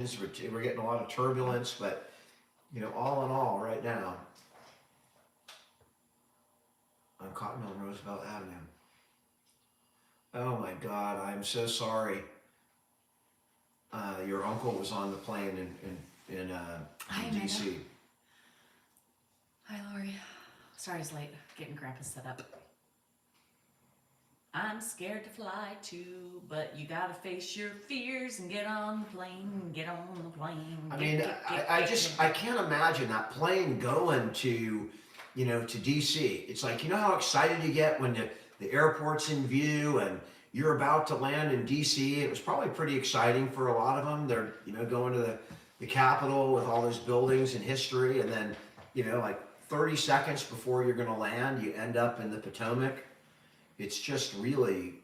We're getting a lot of turbulence, but all in all, right now, on Cottonmouth Roosevelt Avenue. Oh my God, I'm so sorry. Your uncle was on the plane in Hi, DC. Amanda. Hi, Lori. Sorry it's late. Getting Grandpa set up. I'm scared to fly too, but you gotta face your fears and get on the plane. Get on the plane. I mean, I can't imagine that plane going to DC. It's like, how excited you get when the airport's in view and you're about to land in DC. It was probably pretty exciting for a lot of them. They're, going to the Capitol with all those buildings and history. And then, like 30 seconds before you're going to land, you end up in the Potomac. It's just really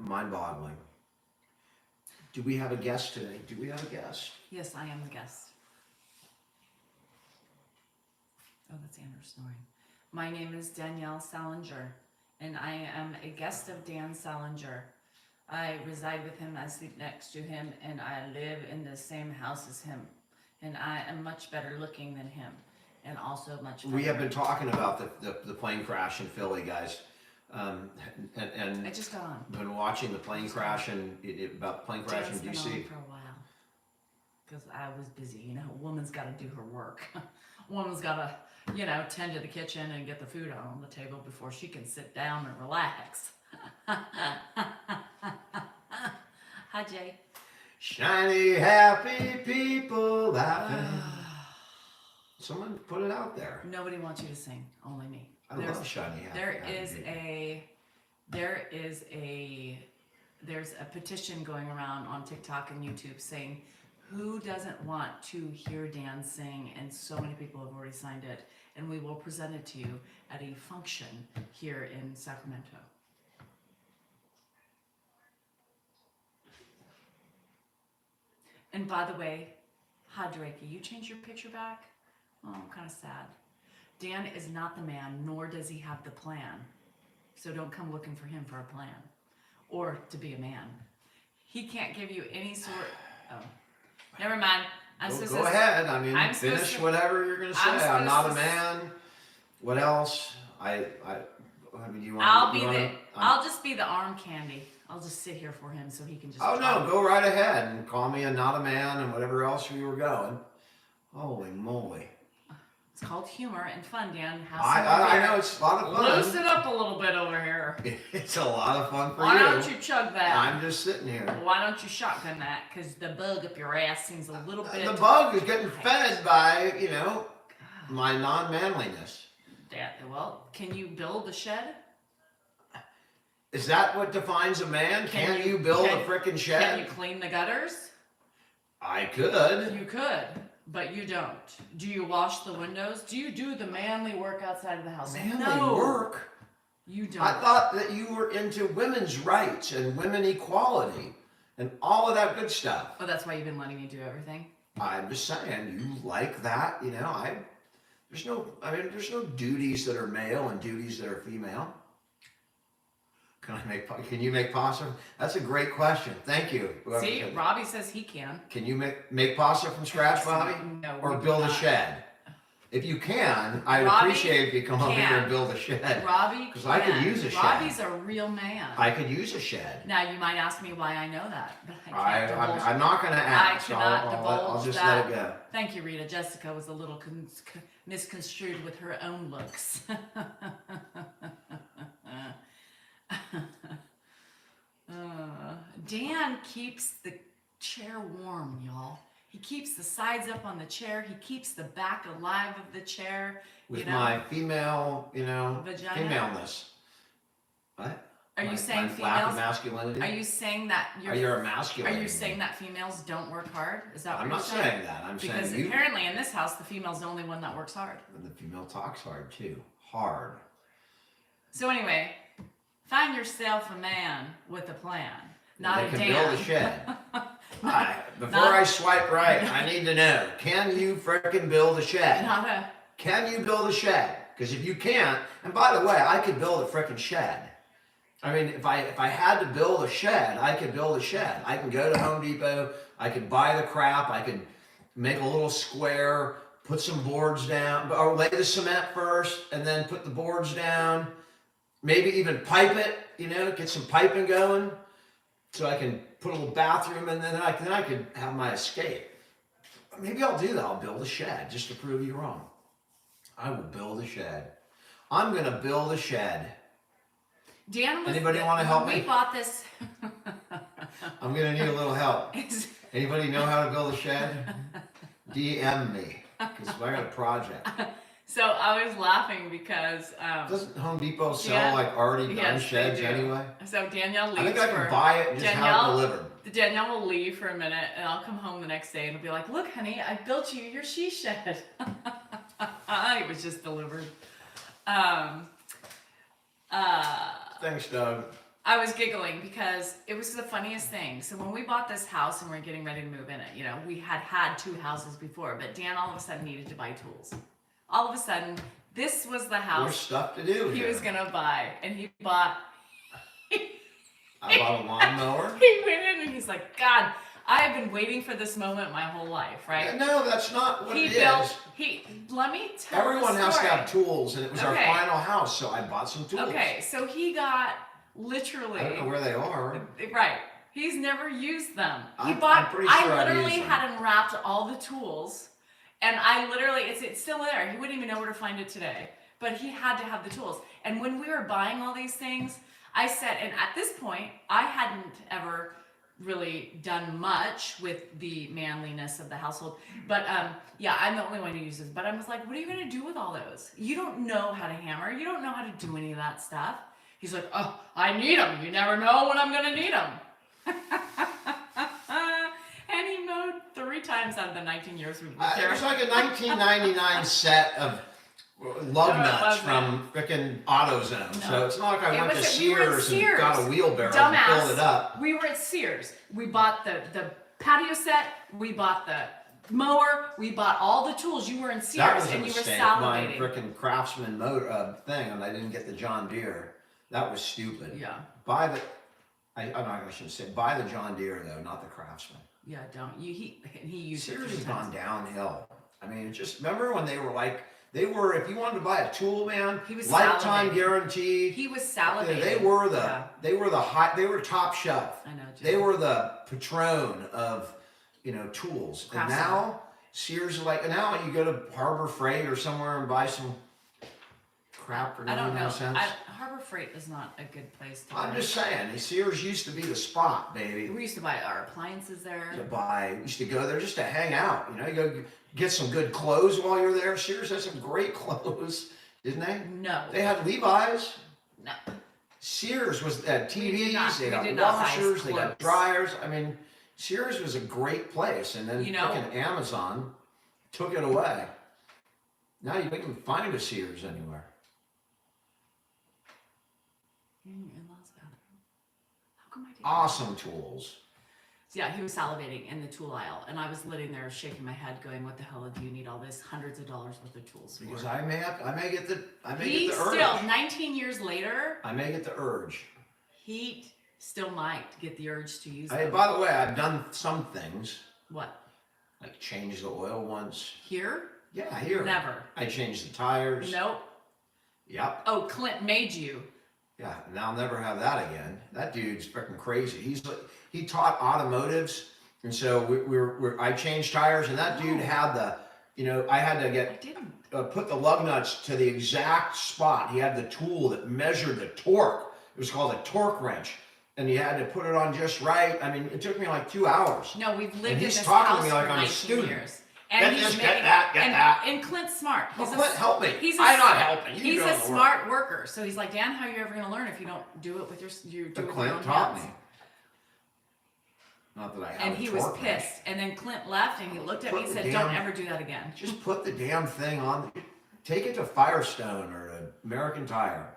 mind-boggling. Do we have a guest today? Do we have a guest? Yes, I am the guest. Oh, that's Andrew snoring. My name is Danielle Salinger, and I am a guest of Dan Salinger. I reside with him, I sleep next to him, and I live in the same house as him. And I am much better looking than him, and also much better. We have been talking about the plane crash in Philly, guys. And I just got on. Been watching the plane crash about the plane crash Dan's in been DC. on for a while because I was busy. A woman's got to do her work. Woman's got to, tend to the kitchen and get the food on the table before she can sit down and relax. Hi, Jay. Shiny, happy people laughing. Someone put it out there. Nobody wants you to sing, only me. I love shiny, happy There's a petition going around on TikTok and YouTube saying, who doesn't want to hear Dan sing? And so many people have already signed it, and we will present it to you at a function here in Sacramento. And by the way, hi Drake, you changed your picture back? Oh, I'm kind of sad. Dan is not the man, nor does he have the plan. So don't come looking for him for a plan or to be a man. He can't give you any sort. Oh, never mind. Go ahead. Finish whatever you're going to say. I'm not a man. What else? I'll just be the arm candy. I'll just sit here for him so he can just. Oh no, go right ahead and call me a not a man and whatever else you were going. Holy moly. It's called humor and fun, Dan. I know, it's a lot of fun. Loosen up a little bit over here. It's a lot of fun for you. Why don't you chug that? I'm just sitting here. Why don't you shotgun that? Because the bug up your ass seems a little bit. The bug is getting fed by, my non-manliness. Well, can you build a shed? Is that what defines a man? Can you build a frickin' shed? Can you clean the gutters? I could. You could. But you don't. Do you wash the windows? Do you do the manly work outside of the house? Manly work? You don't. I thought that you were into women's rights and women equality and all of that good stuff. Oh, that's why you've been letting me do everything? I'm just saying, you like that, there's no duties that are male and duties that are female. Can you make pasta? That's a great question. Thank you. See, Robbie says he can. Can you make pasta from scratch, Bobby? No. Or build a shed? If you can, I'd appreciate if you come over here and build a shed. Robbie, because I could use a shed. Robbie's a real man. I could use a shed. Now you might ask me why I know that, but I can't divulge. I'm not going to ask. I cannot divulge I'll just that. let it go. Thank you, Rita. Jessica was a little misconstrued with her own looks. Dan keeps the chair warm, y'all. He keeps the sides up on the chair. He keeps the back alive of the chair. With my female, vagina? femaleness. What? Are you saying females? Lack of masculinity? Are you saying that you're a masculine? Are you saying that females don't work hard? Is that what I'm you're not saying? saying that. I'm because saying apparently in this house the female's the only one that works hard. And the female talks hard too. Hard. So anyway, find yourself a man with a plan. Not a Dan. Can build a shed. Before I swipe right, I need to know, can you frickin' build a shed? Can you build a shed? Because if you can't, and by the way, I could build a frickin' shed. If I had to build a shed, I could build a shed. I can go to Home Depot, I could buy the crap. I could make a little square, put some boards down, or lay the cement first, and then put the boards down. Maybe even pipe it, get some piping going, so I can put a little bathroom, and then I could have my escape. Maybe I'll do that. I'll build a shed just to prove you wrong. I will build a shed. I'm gonna build a shed. Dan was, anybody want to help me? We bought this. I'm gonna need a little help. Anybody know how to build a shed? DM me, because I got a project. So I was laughing because doesn't Home Depot sell like already done sheds anyway? So Danielle leaves. I think I can buy it and just have it delivered. Danielle will leave for a minute, and I'll come home the next day and I'll be like, "Look, honey, I built you your she shed." It was just delivered. Thanks, Doug. I was giggling because it was the funniest thing. So when we bought this house and we're getting ready to move in it, we had 2 houses before, but Dan all of a sudden needed to buy tools. All of a sudden, this was the house There's stuff to do he here. was gonna buy, and he bought. I bought a lawnmower. He went in and he's like, "God, I have been waiting for this moment my whole life, right?" No, that's not what it is. is. Let me tell Everyone the has to story. have tools, and it was our final house, so I bought some tools. Okay, so he got literally. I don't know where they are. Right. He's never used them. I'm pretty sure I I've literally used them. had unwrapped all the tools, and I literally, it's still there. He wouldn't even know where to find it today. But he had to have the tools. And when we were buying all these things, I said, and at this point, I hadn't ever really done much with the manliness of the household. But yeah, I'm the only one who uses. But I was like, what are you going to do with all those? You don't know how to hammer. You don't know how to do any of that stuff. He's like, oh, I need them. You never know when I'm going to need them. And he mowed 3 times out of the 19 years we've lived there. It was like a 1999 set of lug nuts from frickin' AutoZone. No. So it's not like I went to Sears and got a wheelbarrow and filled it up. We were at Sears. We bought the patio set. We bought the mower. We bought all the tools. You were in Sears and you were salivating. My frickin' Craftsman motor thing, and I didn't get the John Deere. That was stupid. Yeah. Buy the John Deere though, not the Craftsman. Yeah, don't. He used Sears it has gone downhill. I mean, just remember when they were like, if you wanted to buy a tool, man, he was lifetime salivating. guaranteed. He was salivating. They were top shelf. I know, Jim. They were the patron of, tools. Craftsman. And now Sears is like, now you go to Harbor Freight or somewhere and buy some crap for 99 cents. Harbor Freight is not a good place to I'm just saying, Sears used to be the spot, baby. We used to buy our appliances there. We used to go there just to hang out. You go get some good clothes while you're there. Sears had some great clothes, didn't they? No. They had Levi's. No. Sears had TVs, they got washers, they got dryers. I mean, Sears was a great place, and then freaking Amazon took it away. Now you can't even find a Sears anywhere. In-laws bathroom. How come I didn't? Awesome tools. Yeah, he was salivating in the tool aisle, and I was sitting there shaking my head, going, "What the hell do you need all this hundreds of dollars worth of tools for?" Because I may get the urge. Still 19 years later. I may get the urge. He still might get the urge to use them. By the way, I've done some things. What? Like changed the oil once. Here? Yeah, here. Never. I changed the tires. Nope. Yep. Oh, Clint made you. Yeah, and I'll never have that again. That dude's freaking crazy. He taught automotives, and so I changed tires, and that dude had I had to put the lug nuts to the exact spot. He had the tool that measured the torque. It was called a torque wrench, and you had to put it on just right. I mean, it took me like 2 hours. No, we've lived in this talking house to me like for I'm a 19 student. years. And Get this, get that. And Clint's smart. Clint, help me. I'm not helping. He's a smart worker. So he's like, Dan, how are you ever going to learn if you don't do it with your Clint taught me. Not that I have. And he was pissed. And then Clint left, and he looked at me and said, "Don't ever do that again." Just put the damn thing on. Take it to Firestone or to American Tire.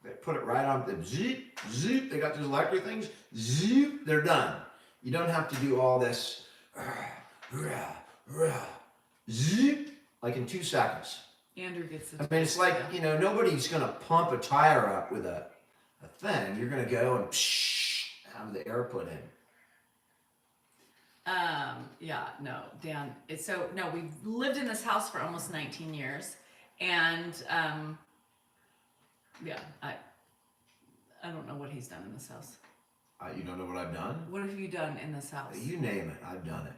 They put it right on the zip, zip. They got those electric things. Zip. They're done. You don't have to do all this. Zip, like in 2 seconds. Andrew gets it. I mean, it's like, nobody's going to pump a tire up with a thing. You're going to go and have the air put in. Yeah, no, Dan. No, we've lived in this house for almost 19 years, and yeah, I don't know what he's done in this house. You don't know what I've done? What have you done in this house? You name it, I've done it.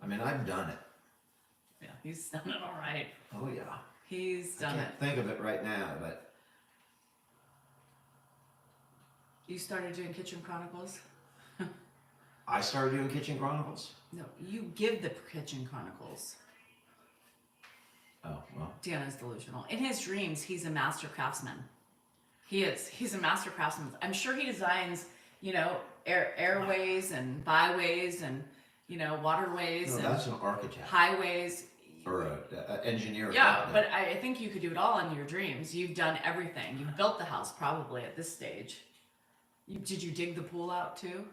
I mean, I've done it. Yeah, he's done it all right. Oh yeah. He's done I it. can't think of it right now, but You started doing Kitchen Chronicles? I started doing Kitchen Chronicles. No, you give the Kitchen Chronicles. Oh, well. Dan is delusional. In his dreams, he's a master craftsman. He is. He's a master craftsman. I'm sure he designs, airways and byways and, waterways No, and that's an architect. highways. Or an engineer. Yeah, but I think you could do it all in your dreams. You've done everything. You've built the house probably at this stage. Did you dig the pool out too?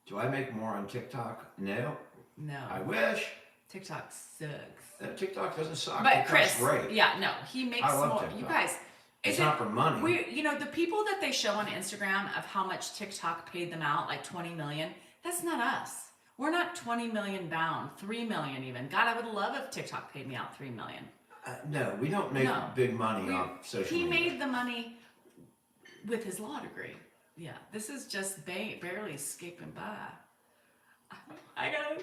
Do I make more on TikTok? No. No. I wish. TikTok sucks. TikTok doesn't suck. But TikTok's Chris, great. yeah, no, he makes I love more. TikTok. You guys, It's not for money. the people that they show on Instagram of how much TikTok paid them out, like 20 million, that's not us. We're not 20 million bound, 3 million even. God, I would love if TikTok paid me out 3 million. No, we don't make big money off social media. He made the money with his law degree. Yeah, this is just barely escaping by. I gotta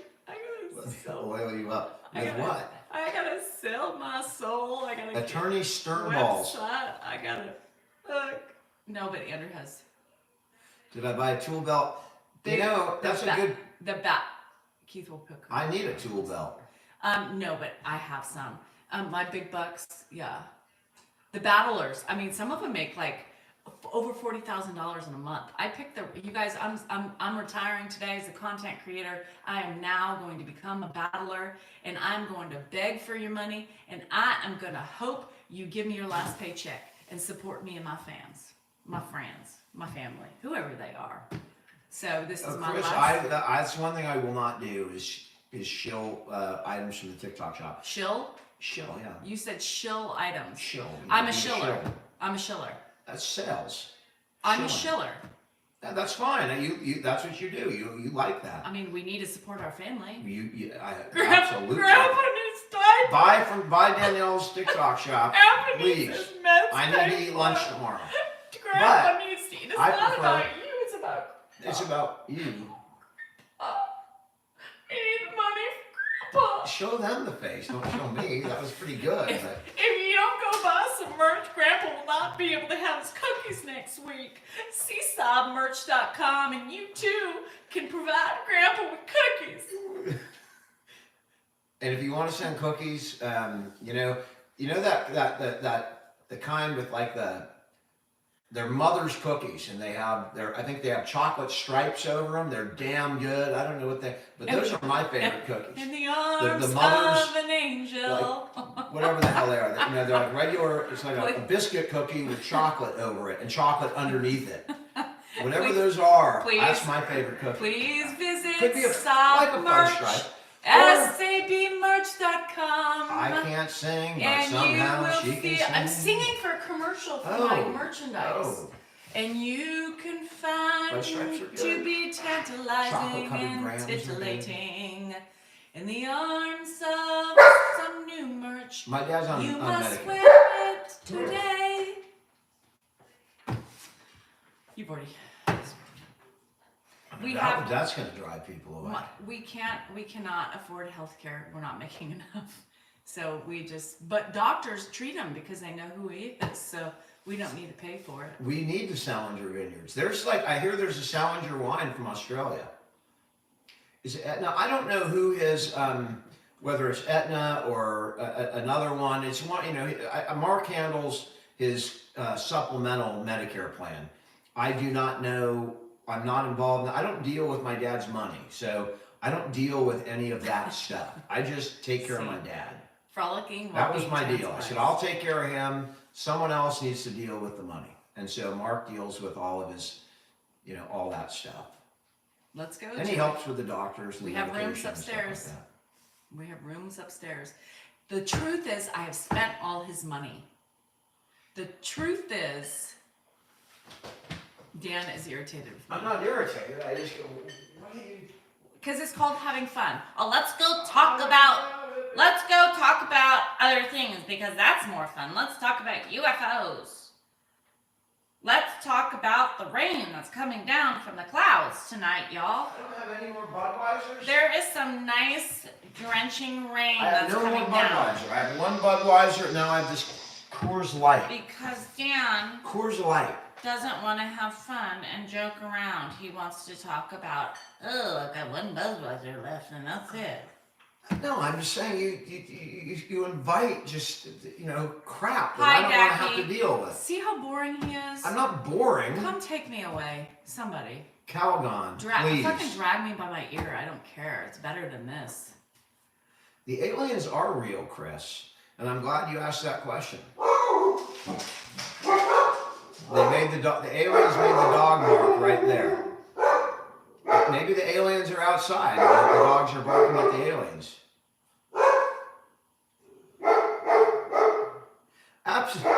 Let me oil you up. With what? I gotta sell my soul. I gotta Attorney get Sternballs. website. I gotta look. No, but Andrew has. Did I buy a tool belt? That's a good. The bat. Keith will cook. I need a tool belt. No, but I have some. My big bucks. Yeah. The battlers. I mean, some of them make like over $40,000 in a month. I picked you guys. I'm retiring today as a content creator. I am now going to become a battler, and I'm going to beg for your money, and I am going to hope you give me your last paycheck and support me and my fans, my friends, my family, whoever they are. So this is my Chris, last. that's one thing I will not do is shill items from the TikTok shop. Shill? Shill, yeah. You said shill items. Shill. I'm a shiller. I'm a shiller. That's sales. I'm a Shilling. shiller. That's fine. You that's what you do. You like that. I mean, we need to support our family. Absolutely. Grandpa needs diapers. Buy Danielle's TikTok shop, Grandpa please. needs his meds I need to eat lunch tomorrow. Grandpa needs to eat. It's I not prefer- about you. It's about. It's about you. We need the money for Grandpa. Show them the face. Don't show me. That was pretty good. If But you don't go buy some merch, Grandpa will not be able to have his cookies next week. Seesaw.merch.com, and you too can provide Grandpa with cookies. and if you want to send cookies, that the kind with like their mother's cookies, and I think they have chocolate stripes over them. They're damn good. I don't know but those are my favorite cookies. In the arms the mother's, of an angel. Like, whatever the hell they are. They're like regular, it's like a biscuit cookie with chocolate over it and chocolate underneath it. Whatever those are, that's my favorite cookie. Please visit Could be like a fudge stripe. sabmerch.com. I can't sing, but and somehow you will she can sing. I'm singing for a commercial for my merchandise. Oh. And you can find Fudge stripes are to good. be tantalizing Chocolate-covered and grams are good. titillating in the arms of some new merch. My dad's on You must Medicare. wear it today. You've already. That's going to drive people away. We cannot afford health care. We're not making enough. So but doctors treat him because they know who he is. So we don't need to pay for it. We need the Salinger vineyards. I hear there's a Salinger wine from Australia. Is it Etna? I don't know who is, whether it's Etna or another one. It's one, Mark handles his supplemental Medicare plan. I do not know. I'm not involved. I don't deal with my dad's money, so I don't deal with any of that stuff. I just take care of my dad. Frolicking. That was my deal. I said, I'll take care of him. Someone else needs to deal with the money. And so Mark deals with all of his, all that stuff. Let's go. And he helps with the doctors. And we the have rooms medication and stuff upstairs. like that. We have rooms upstairs. The truth is, I have spent all his money. The truth is, Dan is irritated with me. I'm not irritated. I just go, Because it's called having fun. Oh, let's go talk about other things because that's more fun. Let's talk about UFOs. Let's talk about the rain that's coming down from the clouds tonight, y'all. I don't have any more Budweisers. There is some nice drenching rain that's coming down. I have no more Budweiser. I have one Budweiser, and now I have this Coors Light. Because Dan Coors Light doesn't want to have fun and joke around. He wants to talk about, oh, I've got one Budweiser left and that's it. No, I'm just saying you invite just, crap that Hi, I don't want to have Jackie. to deal with. See how boring he is? I'm not boring. Come take me away. Somebody. Calgon, please. Fucking drag me by my ear. I don't care. It's better than this. The aliens are real, Chris. And I'm glad you asked that question. The aliens made the dog bark right there. Maybe the aliens are outside and the dogs are barking at the aliens. Absolutely.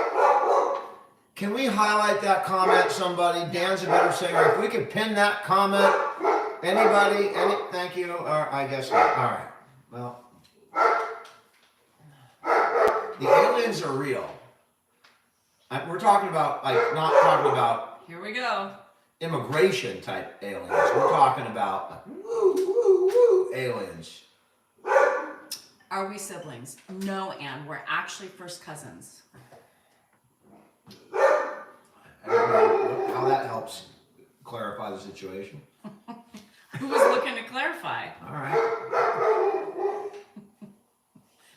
Can we highlight that comment, somebody? Dan's a better singer. If we could pin that comment, anybody, thank you. Or I guess not. All right. Well, the aliens are real. We're talking about, not talking about. Here we go. Immigration type aliens. We're talking about aliens. Are we siblings? No, Anne. We're actually first cousins. I don't know how that helps clarify the situation. Who was looking to clarify? All right.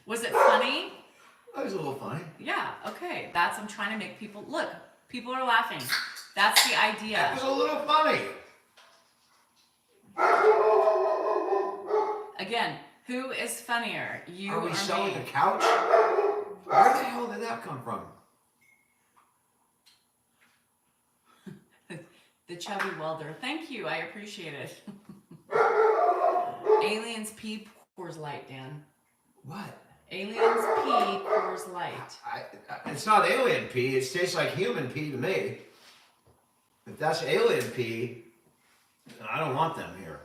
Was it funny? That was a little funny. Yeah, okay. I'm trying to make people, look, people are laughing. That's the idea. That was a little funny. Again, who is funnier, you or me? Are we selling a couch? Where the hell did that come from? The chubby welder. Thank you. I appreciate it. Aliens pee Coors Light, Dan. What? Aliens pee Coors Light. It's not alien pee. It tastes like human pee to me. If that's alien pee, I don't want them here.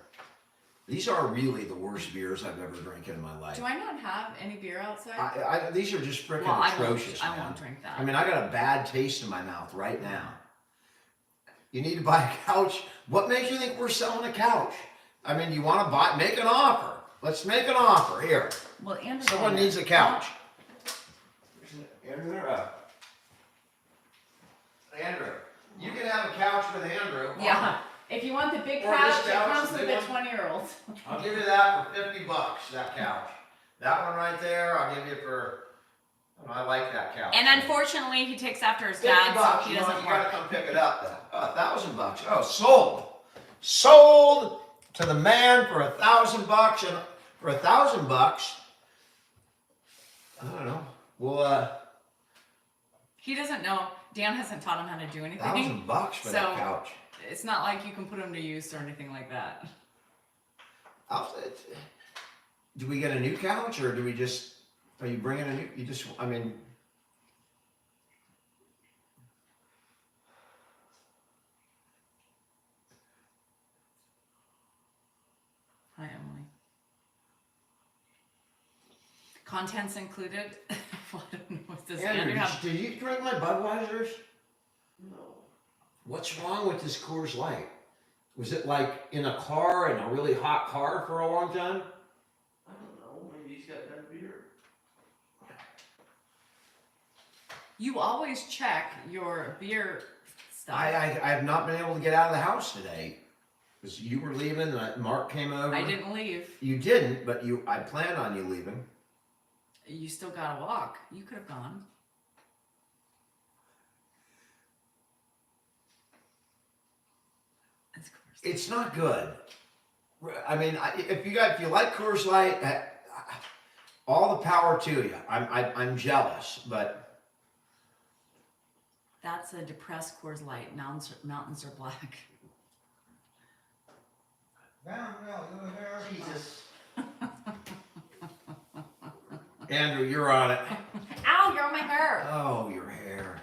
These are really the worst beers I've ever drank in my life. Do I not have any beer outside? These are just freaking atrocious, I won't drink that. I mean, I got a bad taste in my mouth right now. You need to buy a couch. What makes you think we're selling a couch? I mean, you want to make an offer. Let's make an offer here. Well, Andrew, someone needs a couch. Andrew, Andrew, you can have a couch with Andrew. Yeah. If you want the big Or couch, this it couch, comes the with big the 20-year-old. I'll give you that for $50, that couch. That one right there, I'll give you for, I like that couch. And unfortunately, he takes after his $50, dad, so he you doesn't gotta work. come pick it up then. $1,000. Oh, sold. Sold to the man for $1,000, and for $1,000, I don't know. Well, He doesn't know. Dan hasn't taught him how to do anything. $1,000 for that couch. It's not like you can put him to use or anything like that. Do we get a new couch, or do we just? Are you bringing a new? You just? I mean. Hi, Emily. Contents included. Does Andrew have? Did you drink my Budweisers? No. What's wrong with this Coors Light? Was it like in a car, in a really hot car for a long time? I don't know. Maybe he's got that beer. You always check your beer stuff. I have not been able to get out of the house today because you were leaving and Mark came over. I didn't leave. You didn't, but I planned on you leaving. You still gotta walk. You could have gone. It's not good. I mean, if you like Coors Light, all the power to you. I'm jealous, but that's a depressed Coors Light. Mountains are black. Jesus. Andrew, you're on it. Ow, you're on my hair. Oh, your hair.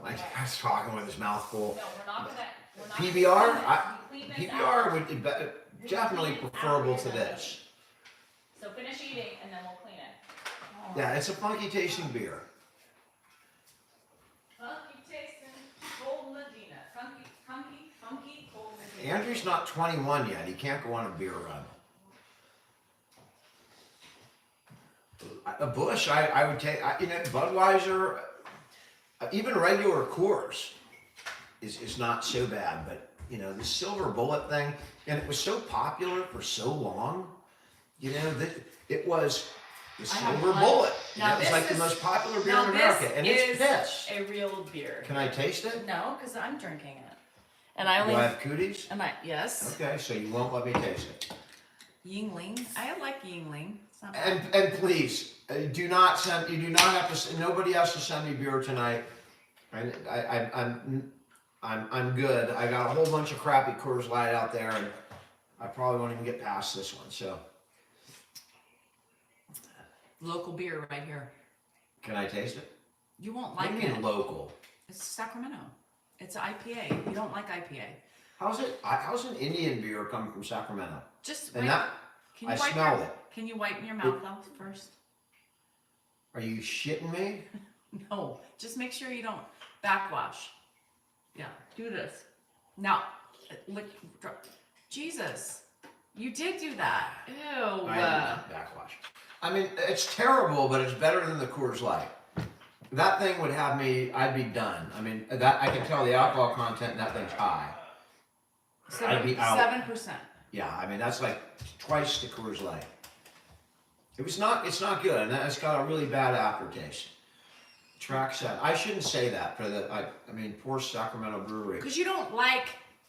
My dad's talking with his mouth full. No, we're not gonna. not PBR? clean this PBR out. would be definitely preferable to this. So finish eating and then we'll clean it. Oh. Yeah, it's a funky tasting beer. Funky tasting, Gold Medina. Funky, Gold Medina. Andrew's not 21 yet. He can't go on a beer run. A Busch, I would take, Budweiser, even regular Coors is not so bad, but, the silver bullet thing, and it was so popular for so long, that it was the silver bullet. Now It was like the most popular beer now in America, this and it's is piss. a real beer. Can I taste it? No, because I'm drinking it. And I Do only. I have cooties? Yes. Okay, so you won't let me taste it. Yingling. I like Yingling. It's not bad. And please, you do not have to, nobody has to send me beer tonight. I'm good. I got a whole bunch of crappy Coors Light out there, and I probably won't even get past this one, so. Local beer right here. Can I taste it? You won't What like do you it. mean local? It's Sacramento. It's an IPA. You don't like IPA. How's an Indian beer come from Sacramento? Just And wait. that, Can you I wipe smelled your, it. Can you wipe your mouth out first? Are you shitting me? No. Just make sure you don't backwash. Yeah. Do this. Now, lick. Jesus. You did do that. Ew. I did not backwash. I mean, it's terrible, but it's better than the Coors Light. That thing would have me, I'd be done. I mean, that I can tell the alcohol content in that thing's high. I'd be out. 7%. Yeah, I mean, that's like twice the Coors Light. It's not good, and it's got a really bad aftertaste. Track set. I shouldn't say that for poor Sacramento Brewery. Because you don't like.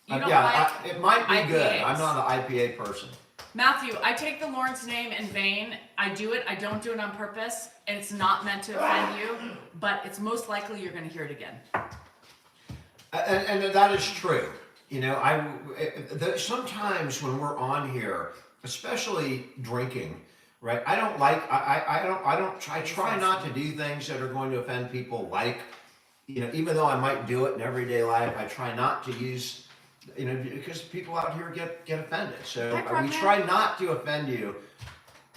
You don't yeah, like. it might be good. IPAs. I'm not an IPA person. Matthew, I take the Lawrence name in vain. I do it. I don't do it on purpose. And it's not meant to offend you, but it's most likely you're going to hear it again. And that is true. Sometimes when we're on here, especially drinking, right? I try not to do things that are going to offend people. Like, even though I might do it in everyday life, I try not to use. Because people out here get offended. So we try not to offend you,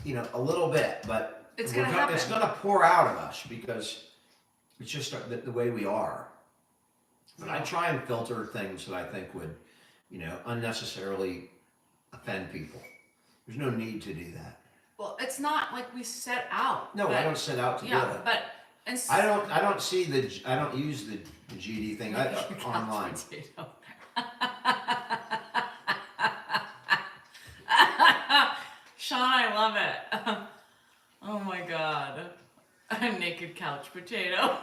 a little bit, but it's going to happen. It's going to pour out of us because it's just the way we are. But I try and filter things that I think would, unnecessarily offend people. There's no need to do that. Well, it's not like we set out. No, I don't set out to do it. But I don't use the GD thing online. Sean, I love it. Oh my God. A naked couch potato.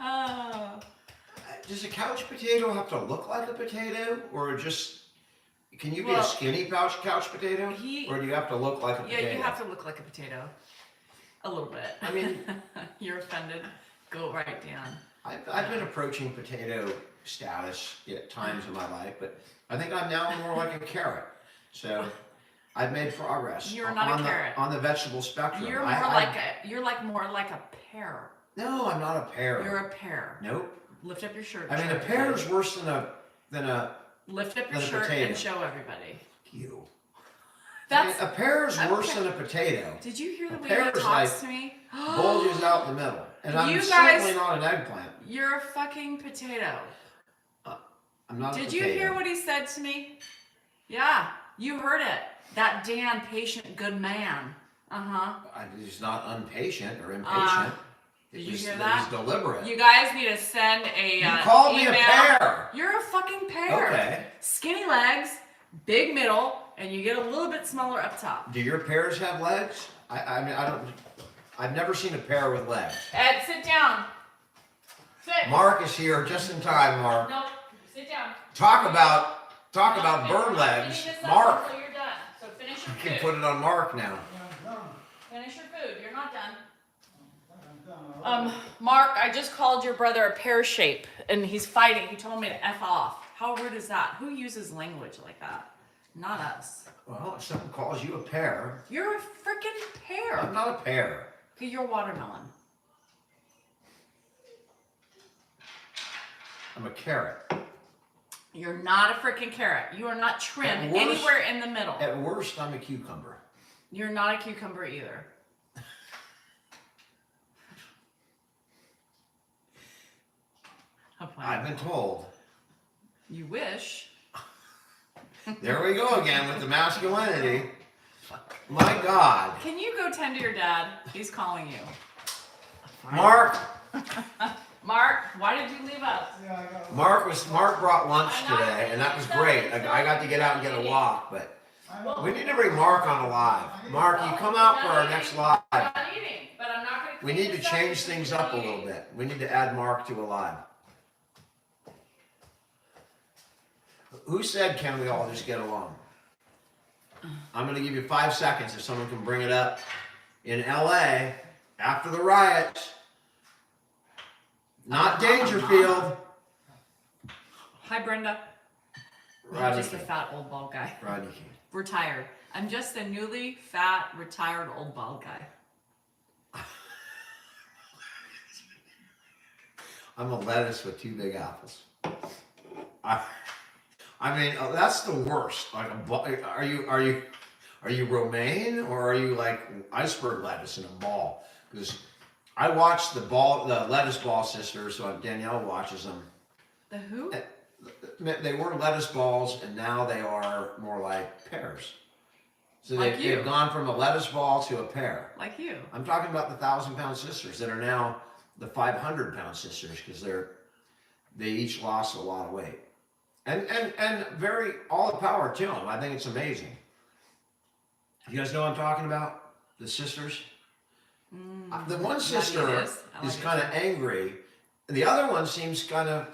Oh. Does a couch potato have to look like a potato, or can you be a skinny couch potato, or do you have to look like a potato? Yeah, you have to look like a potato. A little bit. I mean, you're offended. Go right down. I've been approaching potato status at times in my life, but I think I'm now more like a carrot. So I've made progress. You're not a carrot. On the vegetable spectrum. You're more like a pear. No, I'm not a pear. You're a pear. Nope. Lift up your shirt. I mean, a pear is worse than a Lift up your shirt potato. And show everybody. You. A pear is worse than a potato. Did you hear the way pear he is talks to me? Bulges out in the middle. And I'm certainly not an eggplant. You're a fucking potato. I'm not a potato. Did you hear what he said to me? Yeah, you heard it. That Dan, patient, good man. He's not impatient or impatient. Did you hear that? It was deliberate. You guys need to send a You called me a pear. You're a fucking pear. Okay. Skinny legs, big middle, and you get a little bit smaller up top. Do your pears have legs? I've never seen a pear with legs. Ed, sit down. Sit. Mark is here just in time, Mark. No, sit down. Talk about bird legs. Mark. Until you're done. So finish your You can food. put it on Mark now. Finish your food. You're not done. Mark, I just called your brother a pear shape, and he's fighting. He told me to F off. How rude is that? Who uses language like that? Not us. Well, if someone calls you a pear. You're a freaking pear. I'm not a pear. Okay, you're a watermelon. I'm a carrot. You're not a freaking carrot. You are not trim At worst- anywhere in the middle. At worst, I'm a cucumber. You're not a cucumber either. I've been told. You wish. There we go again with the masculinity. My God. Can you go tend to your dad? He's calling you. Mark. Mark, why did you leave us? Mark brought lunch today, and that was great. I got to get out and get a walk, but we need to bring Mark on a live. Mark, you come out for our next live. I'm not eating, but I'm not going to. We need to change things up a little bit. We need to add Mark to a live. Who said, can we all just get along? I'm going to give you 5 seconds if someone can bring it up. In LA, after the riots, not Dangerfield. Hi, Brenda. I'm Rodney just a King. fat old bald guy. Rodney King. Retired. I'm just a newly fat, retired old bald guy. I'm a lettuce with 2 big apples. I mean, that's the worst. Like are you romaine or are you like iceberg lettuce in a ball? Because I watched the lettuce ball sisters, so Danielle watches them. The who? They were lettuce balls, and now they are more like pears. So Like you. they've gone from a lettuce ball to a pear. Like you. I'm talking about the 1,000-pound sisters that are now the 500-pound sisters because they each lost a lot of weight. And very all the power to them. I think it's amazing. You guys know what I'm talking about? The sisters. The one sister is kind of angry, and the other one seems kind of,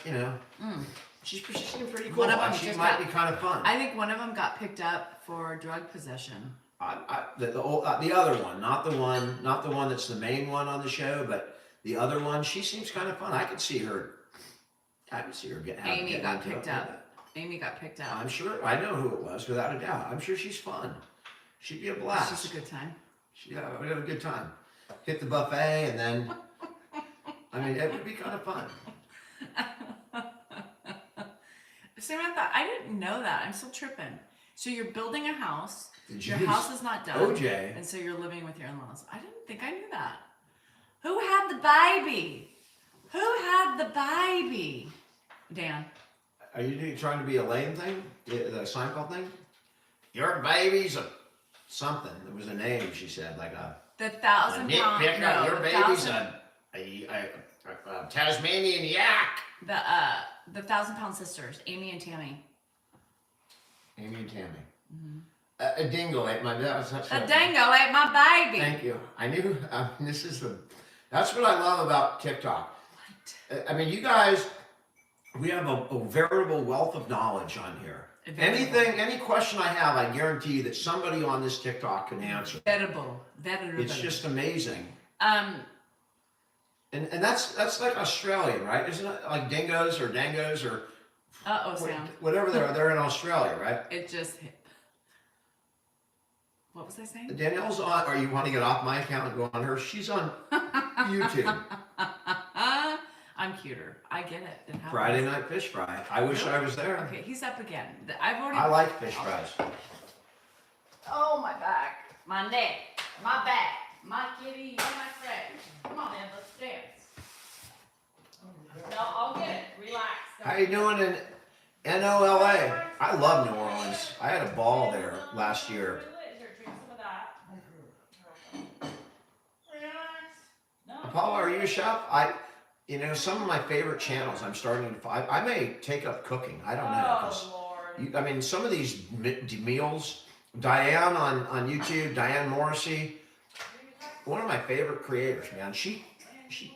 she seems pretty cool. One of them She just might got- be kind of fun. I think one of them got picked up for drug possession. The other one, not the one that's the main one on the show, but the other one, she seems kind of fun. I could see her get Amy got into it picked with up. it. Amy got picked up. I'm sure. I know who it was, without a doubt. I'm sure she's fun. She'd be a blast. It's just a good time. Yeah, we'd have a good time. Hit the buffet, and then, I mean, it would be kind of fun. Samantha, I didn't know that. I'm still tripping. So you're building a house. Did Your you house is not done. OJ? And so you're living with your in-laws. I didn't think I knew that. Who had the baby? Who had the baby? Dan. Are you trying to be a lame thing? The Seinfeld thing? Your baby's a something. There was a name, she said, like a 1,000 pound. nitpicker. No, Your baby's 1,000 a Tasmanian yak. the 1,000-pound sisters, Amy and Tammy. Amy and Tammy. A dingo ate my. That's A dingo ate my baby. Thank you. I knew. That's what I love about TikTok. I mean, you guys, we have a veritable wealth of knowledge on here. Any question I have, I guarantee you that somebody on this TikTok can answer. Veritable. It's just amazing. Um. And that's like Australian, right? Isn't it like dingoes or dangos or Sam. whatever they are? They're in Australia, right? It just hit. What was I saying? Danielle's on, or you want to get off my account and go on her? She's on YouTube. I'm cuter. I get it. It happens. Friday Night Fish Fry. I wish I was there. Okay, he's up again. I've already. I like fish fries. Oh, my back, my neck, my back, my kitty, you're my friend. Come on, man, let's dance. No, I'll get it. Relax. How you doing in NOLA? I love New Orleans. I had a ball there last year. Apollo, are you a chef? Some of my favorite channels. I'm starting to. I may take up cooking. I don't know. 'Cause I mean, some of these meals. Diane on YouTube, Diane Morrissey, one of my favorite creators, man. She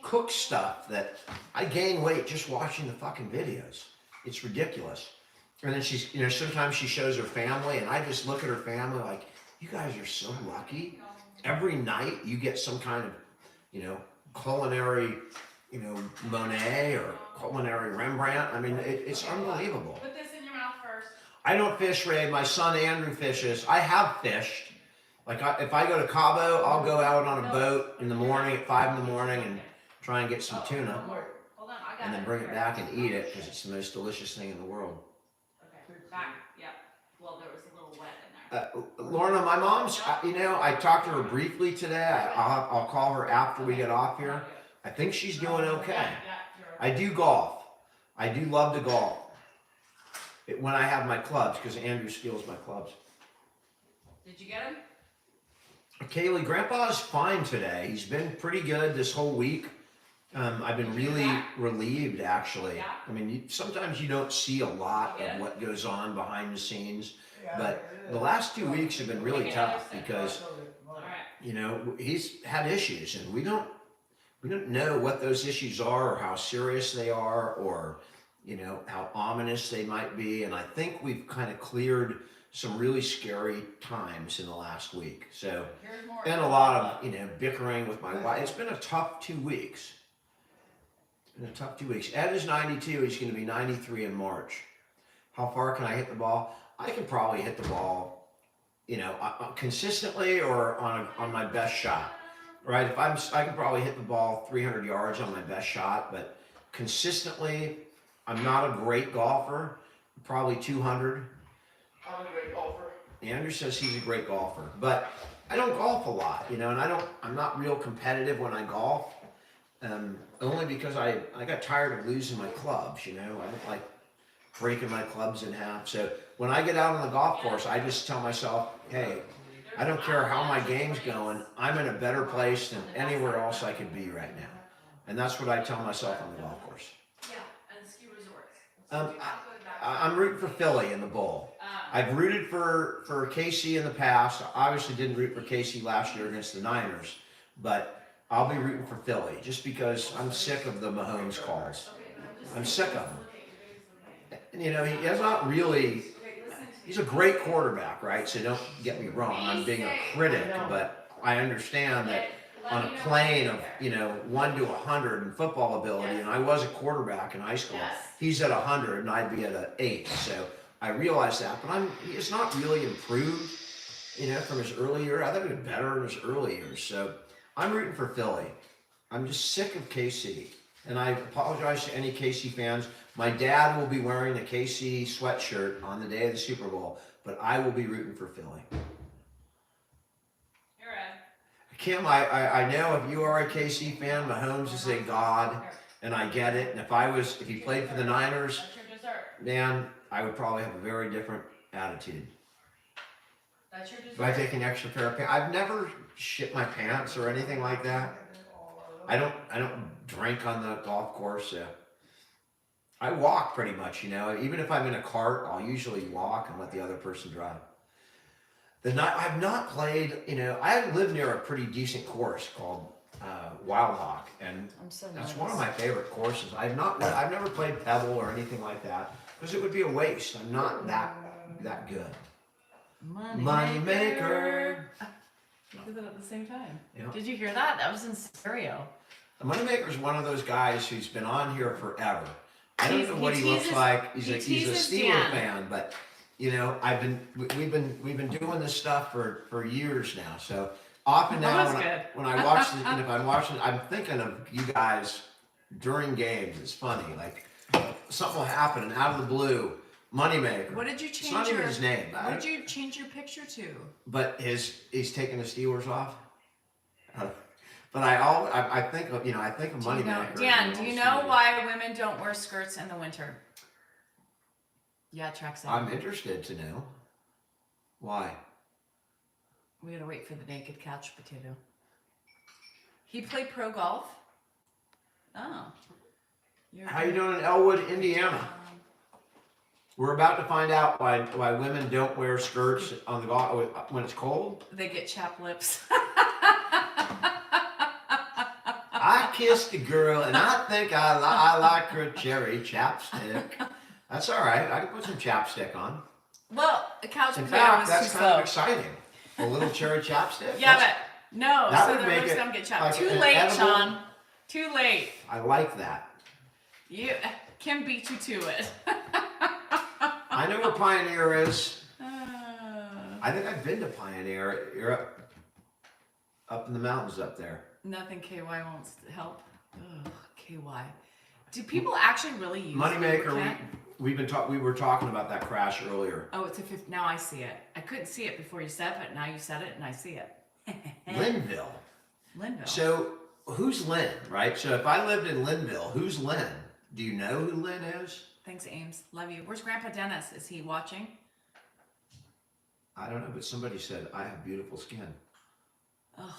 cooks stuff that I gain weight just watching the fucking videos. It's ridiculous. And then she's, sometimes she shows her family, and I just look at her family like, you guys are so lucky. Every night you get some kind of, culinary, Monet or culinary Rembrandt. I mean, it's unbelievable. Put this in your mouth first. I don't fish, Ray. My son Andrew fishes. I have fished. Like if I go to Cabo, I'll go out on a boat in the morning at 5 in the morning and try and get some tuna. Hold on, I and then bring it back and eat it because it's the most delicious thing in the world. Okay, back, yeah. Well, there was a little wet in there. Lorna, my mom's, I talked to her briefly today. I'll call her after we get off here. I think she's doing okay. I do golf. I do love to golf. When I have my clubs, because Andrew steals my clubs. Did you get him? Kaylee, Grandpa's fine today. He's been pretty good this whole week. I've been really relieved, actually. Yeah. I mean, sometimes you don't see a lot of what goes on behind the scenes, but the last 2 weeks have been really tough because, he's had issues, and we don't know what those issues are or how serious they are or, how ominous they might be. And I think we've kind of cleared some really scary times in the last week. So, and a lot of, bickering with my wife. It's been a tough 2 weeks. It's been a tough 2 weeks. Ed is 92. He's going to be 93 in March. How far can I hit the ball? I can probably hit the ball, consistently or on my best shot, right? I can probably hit the ball 300 yards on my best shot, but consistently, I'm not a great golfer. Probably 200. I'm a great golfer. Andrew says he's a great golfer, but I don't golf a lot, and I'm not real competitive when I golf, only because I got tired of losing my clubs, I don't like breaking my clubs in half. So when I get out on the golf course, I just tell myself, hey, I don't care how my game's going, I'm in a better place than anywhere else I could be right now. And that's what I tell myself on the golf course. Yeah, and ski resorts. I'm rooting for Philly in the bowl. I've rooted for KC in the past. I obviously didn't root for KC last year against the Niners, but I'll be rooting for Philly just because I'm sick of the Mahomes calls. I'm sick of him. He has not really. He's a great quarterback, right? So don't get me wrong. I'm being a critic, but I understand that on a plane of 1 to 100 in football ability, and I was a quarterback in high school. He's at 100, and I'd be at an 8. So I realize that, but it's not really improved, from his early years. I think it was better in his early years. So I'm rooting for Philly. I'm just sick of KC, and I apologize to any KC fans. My dad will be wearing a KC sweatshirt on the day of the Super Bowl, but I will be rooting for Philly. Kim, I know if you are a KC fan, Mahomes is a god, and I get it. And if he played for the Niners, man, I would probably have a very different attitude. That's your dessert. Do I take an extra pair of pants? I've never shit my pants or anything like that. I don't drink on the golf course. So I walk pretty much, Even if I'm in a cart, I'll usually walk and let the other person drive. I've not played, I live near a pretty decent course called Wild Hawk, and that's one of my favorite courses. I've never played Pebble or anything like that because it would be a waste. I'm not that good. Money maker. We did it at the same time. Yeah. Did you hear that? That was in stereo. Moneymaker is one of those guys who's been on here forever. I don't know what he looks like. He's a Steeler fan, but we've been doing this stuff for years now. So often now when I watch if I'm watching, I'm thinking of you guys during games. It's funny, like something will happen and out of the blue, Moneymaker. What did you change? It's not even his name. What did you change your picture to? But he's taking the Steelers off. But I think of Moneymaker. Dan, do you know why women don't wear skirts in the winter? Yeah, tracks out. I'm interested to know. Why? We gotta wait for the naked couch potato. He played pro golf. Oh. How you doing in Elwood, Indiana? We're about to find out why women don't wear skirts on the golf when it's cold. They get chapped lips. I kissed a girl and I think I like her cherry chapstick. That's all right. I can put some chapstick on. Well, a couch In potato fact, is that's too kind slow. of exciting. A little cherry chapstick. Yeah, but no, that so would the make lips it don't get chapped. like Too an late, edible- Sean. Too late. I like that. Kim beat you to it. I know where Pioneer is. Uh, I think I've been to Pioneer. You're up in the mountains up there. Nothing KY won't help. Ugh, KY. Do people actually really use Moneymaker, lubricant? we were talking about that crash earlier. Oh, it's a 50. Now I see it. I couldn't see it before you said it, but now you said it and I see it. Linville. Linville. So who's Lynn, right? So if I lived in Linville, who's Lynn? Do you know who Lynn is? Thanks, Ames. Love you. Where's Grandpa Dennis? Is he watching? I don't know, but somebody said I have beautiful skin. Ugh.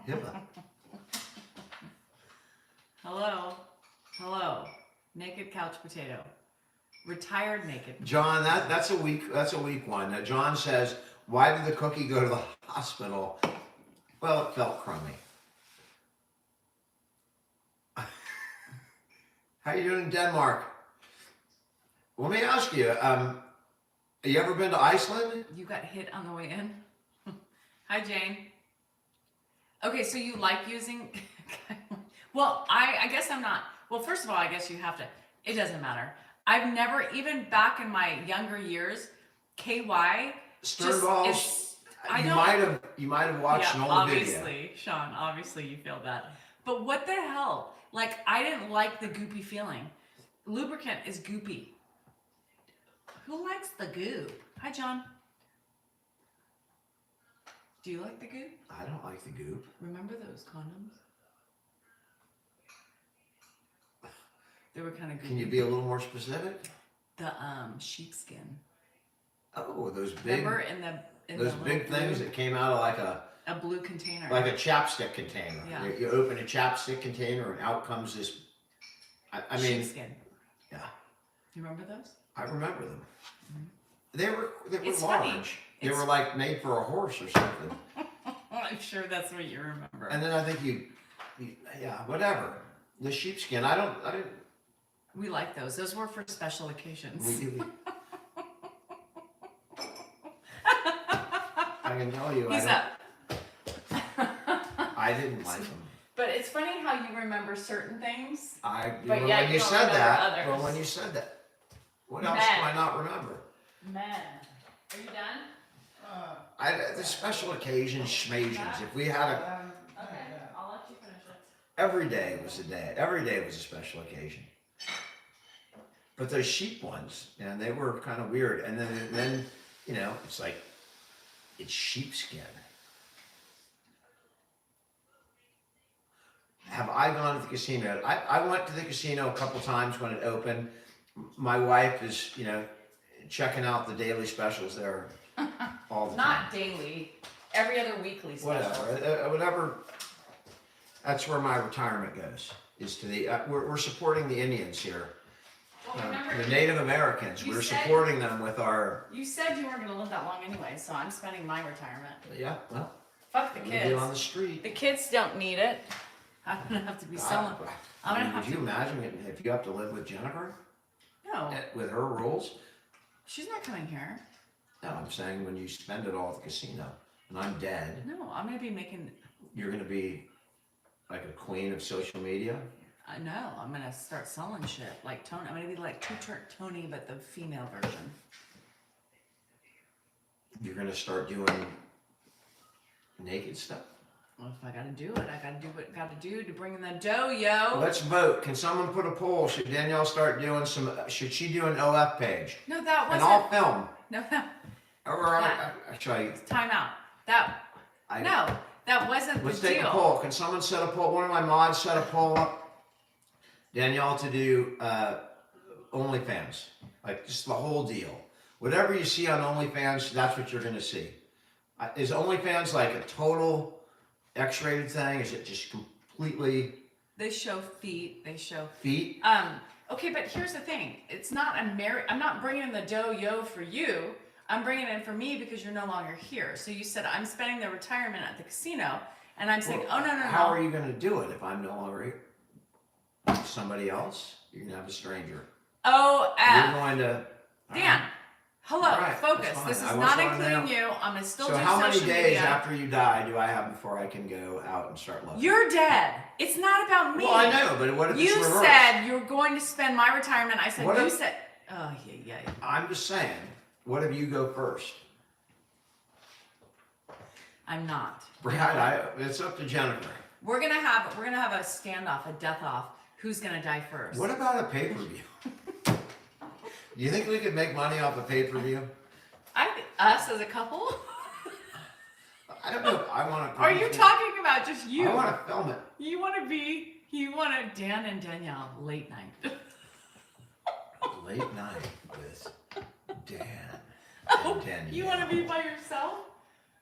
Hippa. Hello. Naked couch potato. Retired naked. John, that's a weak one. Now John says, why did the cookie go to the hospital? Well, it felt crummy. How you doing in Denmark? Let me ask you, have you ever been to Iceland? You got hit on the way in? Hi, Jane. Okay, so you like using... Well, I guess I'm not... Well, first of all, I guess you have to... It doesn't matter. I've never, even back in my younger years, KY... Stern balls, you might have watched an old video. Obviously, Sean, obviously you feel that. But what the hell? Like, I didn't like the goopy feeling. Lubricant is goopy. Who likes the goop? Hi, John. Do you like the goop? I don't like the goop. Remember those condoms? They were kind of goopy. Can you be a little more specific? The sheepskin. Oh, those big, Remember in the those big things that came out of like a blue container. a chapstick container. Yeah. You open a chapstick container and out comes this. I mean, sheepskin. yeah, You remember those? I remember them. Mm-hmm. They were It's large. funny. They were like made for a horse or something. I'm sure that's what you remember. And then I think you yeah, whatever. The sheepskin. I didn't. We like those. Those were for special occasions. I can tell you, He's up. I didn't like them. But it's funny how you remember certain things. But But yeah, when you you don't said remember that, others. well, when you said that, what else Man. do I not remember? Man. Are you done? The special occasions, schmations. If we had a, Okay. I'll let you finish it. every day was a day. Every day was a special occasion. But those sheep ones, and they were kind of weird. And then you know, it's like, it's sheepskin. Have I gone to the casino? I went to the casino a couple times when it opened. My wife is, you know, checking out the daily specials there all the time. Not daily. Every other weekly special. Whatever. That's where my retirement goes. Is to the we're supporting the Indians here, Well, remember, the Native Americans. you We're said- supporting them with our. you said you weren't going to live that long anyway, so I'm spending my retirement. Yeah, well, Fuck the I'm gonna be kids. on the street. The kids don't need it. I'm going to have to be selling. I'm gonna have Would you to- imagine if you have to live with Jennifer No, with her rules? she's not coming here. No, I'm saying when you spend it all at the casino and I'm dead, No, I'm going to be making. you're gonna be like a queen of social media. I know. I'm going to start selling shit like Tony. I'm going to be like Tony, but the female version. You're gonna start doing naked stuff. Well, if I got to do it, I got to do what I got to do to bring in the dough, yo. Let's vote. Can someone put a poll? Should Danielle start doing some? Should she do an OF page? No, that And wasn't. I'll film. No, Or That- actually, time out. That wasn't let's the take deal. a poll. Can someone set a poll? One of my mods set a poll up. Danielle to do OnlyFans, like just the whole deal. Whatever you see on OnlyFans, that's what you're gonna see. Is OnlyFans like a total X-rated thing? Is it just completely They show feet. They show. feet? Okay, but here's the thing. It's not I'm not bringing in the dough, yo, for you. I'm bringing it in for me because you're no longer here. So you said I'm spending the retirement at the casino, and I'm saying, Well, oh no. How are you gonna do it if I'm no longer here? Somebody else? You're gonna have a stranger. Oh, You're going to. Dan. Hello, All right, focus. that's fine. This is I just not wanna including know. you. I'm gonna still So do how many social days media. after you die do I have before I can go out and start looking? You're dead. It's not about me. Well, I know, but what if You it's reversed? said you're going to spend my retirement. I said What you if- said. Oh yeah. I'm just saying. What if you go first? I'm not. Brad, it's up to Jennifer. We're gonna have a standoff, a death off. who's gonna die first. What about a pay-per-view? Do you think we could make money off a pay-per-view? Us as a couple? I don't know. I want to. Are you talking about just you? I want to film it. You want Dan and Danielle late night. Late night with Dan Oh, and Danielle. you want to be by yourself?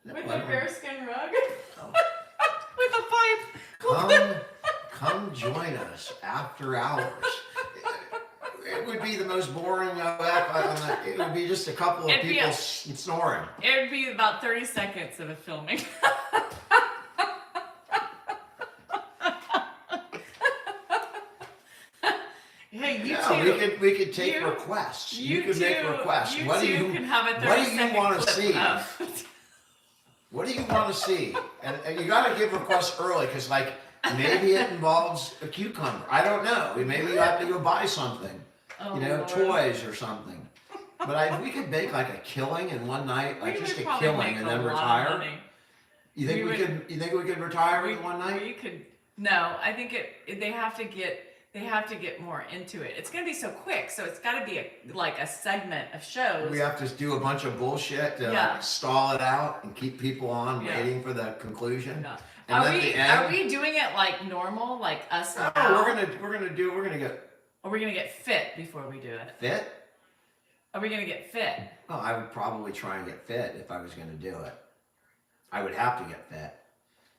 No, With I a don't- bearskin rug? No. With a pipe? Come join us after hours. It would be the most boring it would be just a couple of It'd be people a- snoring. It would be about 30 seconds of a filming. Hey, you Yeah, two. we could take You- requests. You could make two- requests. You What do two you can have a 30 what do you second want to clip see? of- What do you want to see? And you got to give requests early because like maybe it involves a cucumber. I don't know. Maybe you have to go buy something. Oh, You know, Lord. toys or something. But we could make like a killing in one night, like We just would a probably killing make and a then lot of retire. money. You think We we would- could? You think we could retire in one night? We could. No, I think they have to get more into it. It's gonna be so quick, so it's got to be like a segment of shows. We have to do a bunch of bullshit to Yeah. like, stall it out and keep people on Yeah. waiting for the conclusion. No. And Are at we the end, are we doing it like normal, like us no, now? we're gonna get Or we're gonna get fit before we do it? fit. Are we gonna get fit? Oh, I would probably try and get fit if I was gonna do it. I would have to get fit.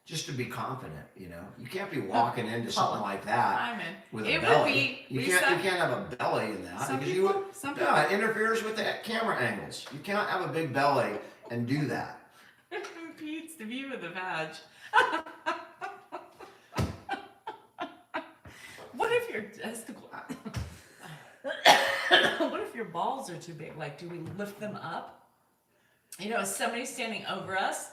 Just to be confident, you know. You can't be walking into something like that I'm in. with It a would belly. be- you Lisa, can't have a belly in that Some because people. Some people. yeah, it interferes with the camera angles. You cannot have a big belly and do that. It impedes the view of the vag. What if your testicle? What if your balls are too big? Like, do we lift them up? You know, is somebody standing over us,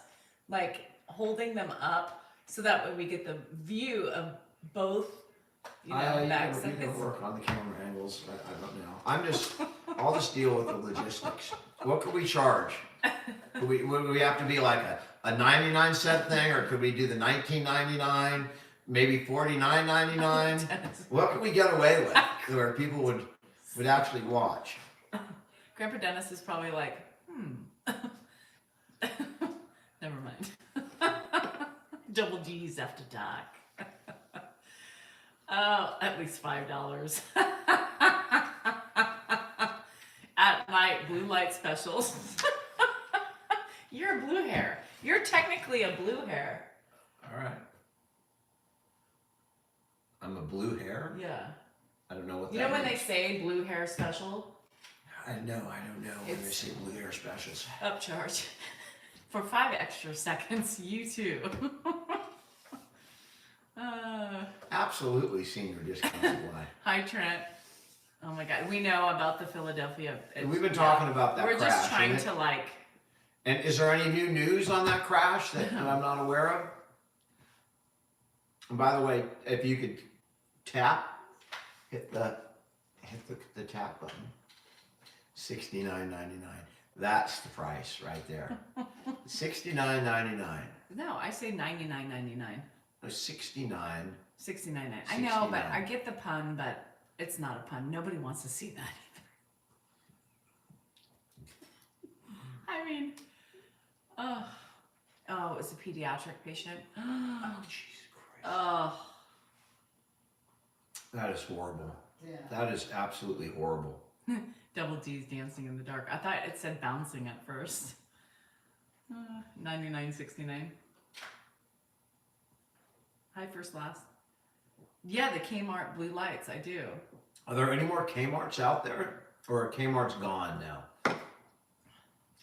like holding them up, so that way we get the view of both, you know, backs you of can his. work on the camera angles. I don't know. I'll just deal with the logistics. What could we charge? Would we have to be like a 99-cent thing, or could we do the $19.99, maybe $49.99? What could we get away with where people would actually watch? Grandpa Dennis is probably like, never mind. Double G's after dark. Oh, at least $5. At night, blue light specials. You're a blue hair. You're technically a blue hair. All right. I'm a blue hair. Yeah. I don't know what You that know when they means. say blue hair special? I don't know when they It's- say blue hair specials. Upcharge. For 5 extra seconds, you too. Absolutely senior discount apply. Hi, Trent. Oh my God, we know about the Philadelphia. We've been talking about that We're crash. just trying isn't it? to like. And is there any new news on that crash that I'm not aware of? And by the way, if you could hit the tap button. $69.99. That's the price right there. $69.99. No, I say $99.99. No, $69. $69.99. I know, but I get the pun, but it's not a pun. Nobody wants to see that either. I mean, oh, it was a pediatric patient. Oh, Jesus Christ. Oh, That is horrible. Yeah. That is absolutely horrible. Double D's dancing in the dark. I thought it said bouncing at first. $99.69. Hi, first last. Yeah, the Kmart blue lights. I do. Are there any more Kmart's out there? Or are Kmart's gone now?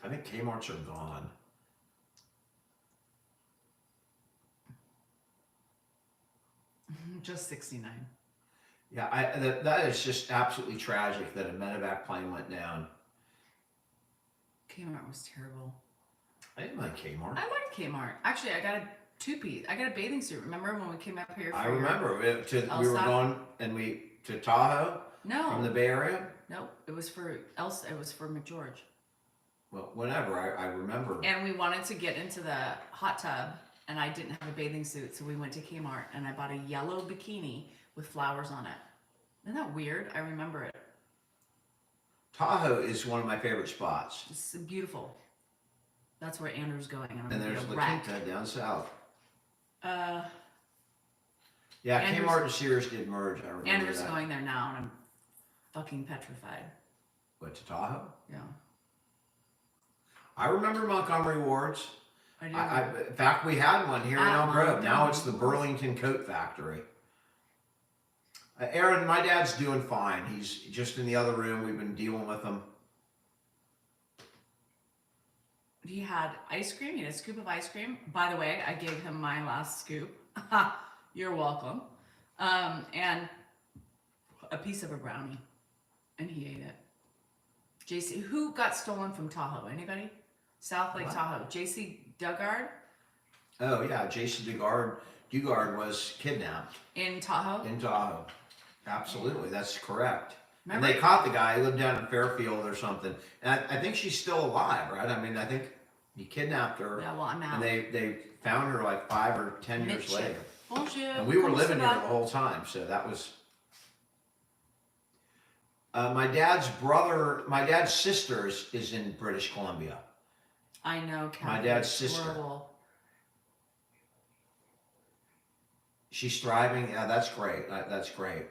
I think Kmart's are gone. Just 69. Yeah, that is just absolutely tragic that a medevac plane went down. Kmart was terrible. I didn't like Kmart. I like Kmart. Actually, I got a two-piece. I got a bathing suit. Remember when we came up here? I for your- remember we were Elsa? going to Tahoe No. from the Bay Area. Nope. It was for Elsa. It was for McGeorge. Well, whenever I remember. And we wanted to get into the hot tub, and I didn't have a bathing suit, so we went to Kmart, and I bought a yellow bikini with flowers on it. Isn't that weird? I remember it. Tahoe is one of my favorite spots. It's beautiful. That's where Andrew's going. And I'm And gonna there's be a La wreck. Quinta down south. Uh, Yeah, Andrew's- Kmart and Sears did merge. I remember Andrew's that. going there now, and I'm fucking petrified. What, to Tahoe? Yeah, I remember Montgomery Ward's. I do. In fact, we had one here in At Elk Grove. Now it's the Montgomery Burlington Coat Factory. Aaron, my dad's doing fine. He's just in the other room. We've been dealing with him. He had ice cream. He had a scoop of ice cream. By the way, I gave him my last scoop. You're welcome. And a piece of a brownie, and he ate it. JC, who got stolen from Tahoe? Anybody? South Lake What? Tahoe. JC Dugard Oh yeah, Jason Dugard was kidnapped in Tahoe. in Tahoe. Absolutely, that's correct. Remember? And they caught the guy. He lived down in Fairfield or something. And I think she's still alive, right? I mean, I think he kidnapped her, Yeah, well, I'm out. and they found her like 5 or 10 years Midship. later. Bullshit. And we were Come living sit here the up. whole time, so that was. My dad's brother, my dad's sister is in British Columbia. I know. My Kathy, dad's it's sister. horrible. She's thriving. Yeah, that's great. That's great.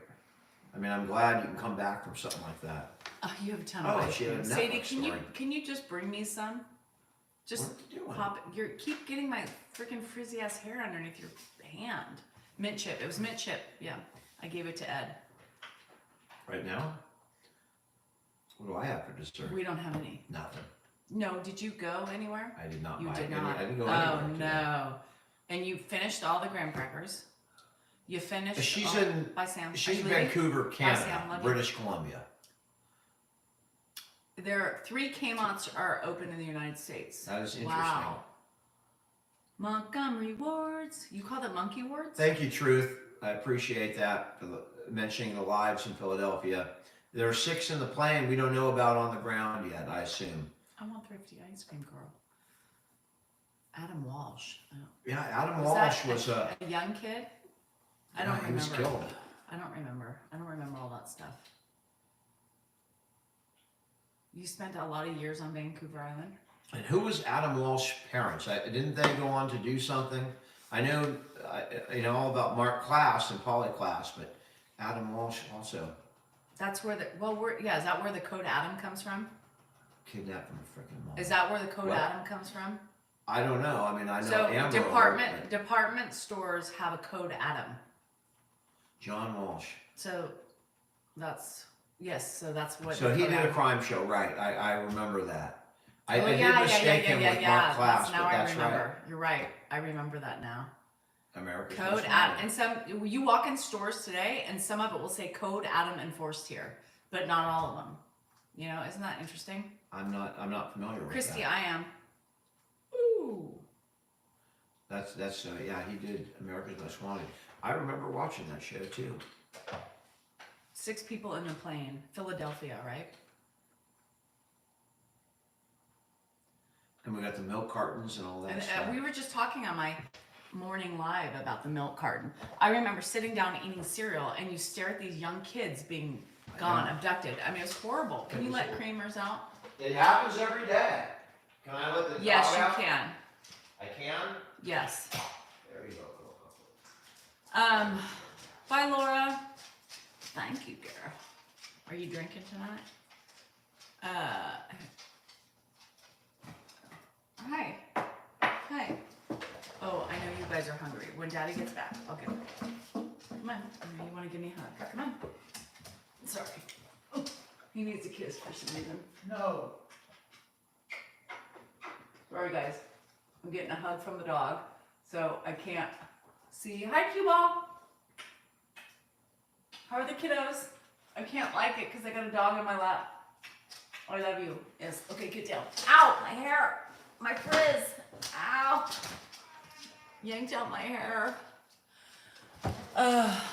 I mean, I'm glad you can come back from something like that. Oh, you have a ton Oh, of ice she had a cream. Sadie, Netflix can story. you just bring me some? Just What are you doing? pop it. You keep getting my freaking frizzy ass hair underneath your hand. Mint chip. It was mint chip. Yeah, I gave it to Ed. Right now? What do I have for dessert? We don't have any. Nothing. No, did you go anywhere? I did not You buy did any. not. I didn't go Oh anywhere today. no! And you finished all the graham crackers. You finished. She's all, in- By Sam. She's Are in you leaving? Vancouver, Sam, Canada, love you. British Columbia. There are 3 Kmart's are open in the United States. That is interesting. Wow. Montgomery wards. You call them monkey wards? Thank you, Truth. I appreciate that for mentioning the lives in Philadelphia. There are 6 in the plane we don't know about on the ground yet, I assume. I want thrifty ice cream, girl. Adam Walsh. Oh. Yeah, Adam Was Walsh that was a young kid? I don't he remember. was killed. I don't remember. I don't remember all that stuff. You spent a lot of years on Vancouver Island. And who was Adam Walsh's parents? Didn't they go on to do something? I know, all about Mark Klass and Polly Klass, but Adam Walsh also That's where is that where the code Adam comes from? kidnapped from a freaking mall. Is that where the code What? Adam comes from? I don't know. I mean, I know So Amber. department stores have a code Adam. John Walsh. So that's so that's what. So the he code did a Adam- crime show, right? I remember that. I Oh, did mistake him with Mark Klass, Now but I that's remember. right. You're right. I remember that now. America's Code Most Adam, Wanted. and some you walk in stores today, and some of it will say Code Adam enforced here, but not all of them. You know, isn't that interesting? I'm not familiar with Christy, that. I am. Ooh. That's yeah. He did America's Most Wanted. I remember watching that show too. 6 people in the plane, Philadelphia, right? And we got the milk cartons and all that And stuff. we were just talking on my morning live about the milk carton. I remember sitting down eating cereal, and you stare at these young kids being gone, know. abducted. I mean, it was horrible. Can you let Creamers out? It happens every day. Can I let the Yes, dog you out? can. I can. Yes. There you go. Bye, Laura. Thank you, girl. Are you drinking tonight? Hi. Hi. Oh, I know you guys are hungry. When Daddy gets back, I'll get it. Come on. I know you want to give me a hug. Come on. Sorry. Oh, he needs a kiss for some reason. No. Sorry, guys. I'm getting a hug from the dog, so I can't see. Hi, Q-Ball. How are the kiddos? I can't like it because I got a dog in my lap. I love you. Yes. Okay, get down. Ow, my hair. My frizz. Ow. Yanked out my hair.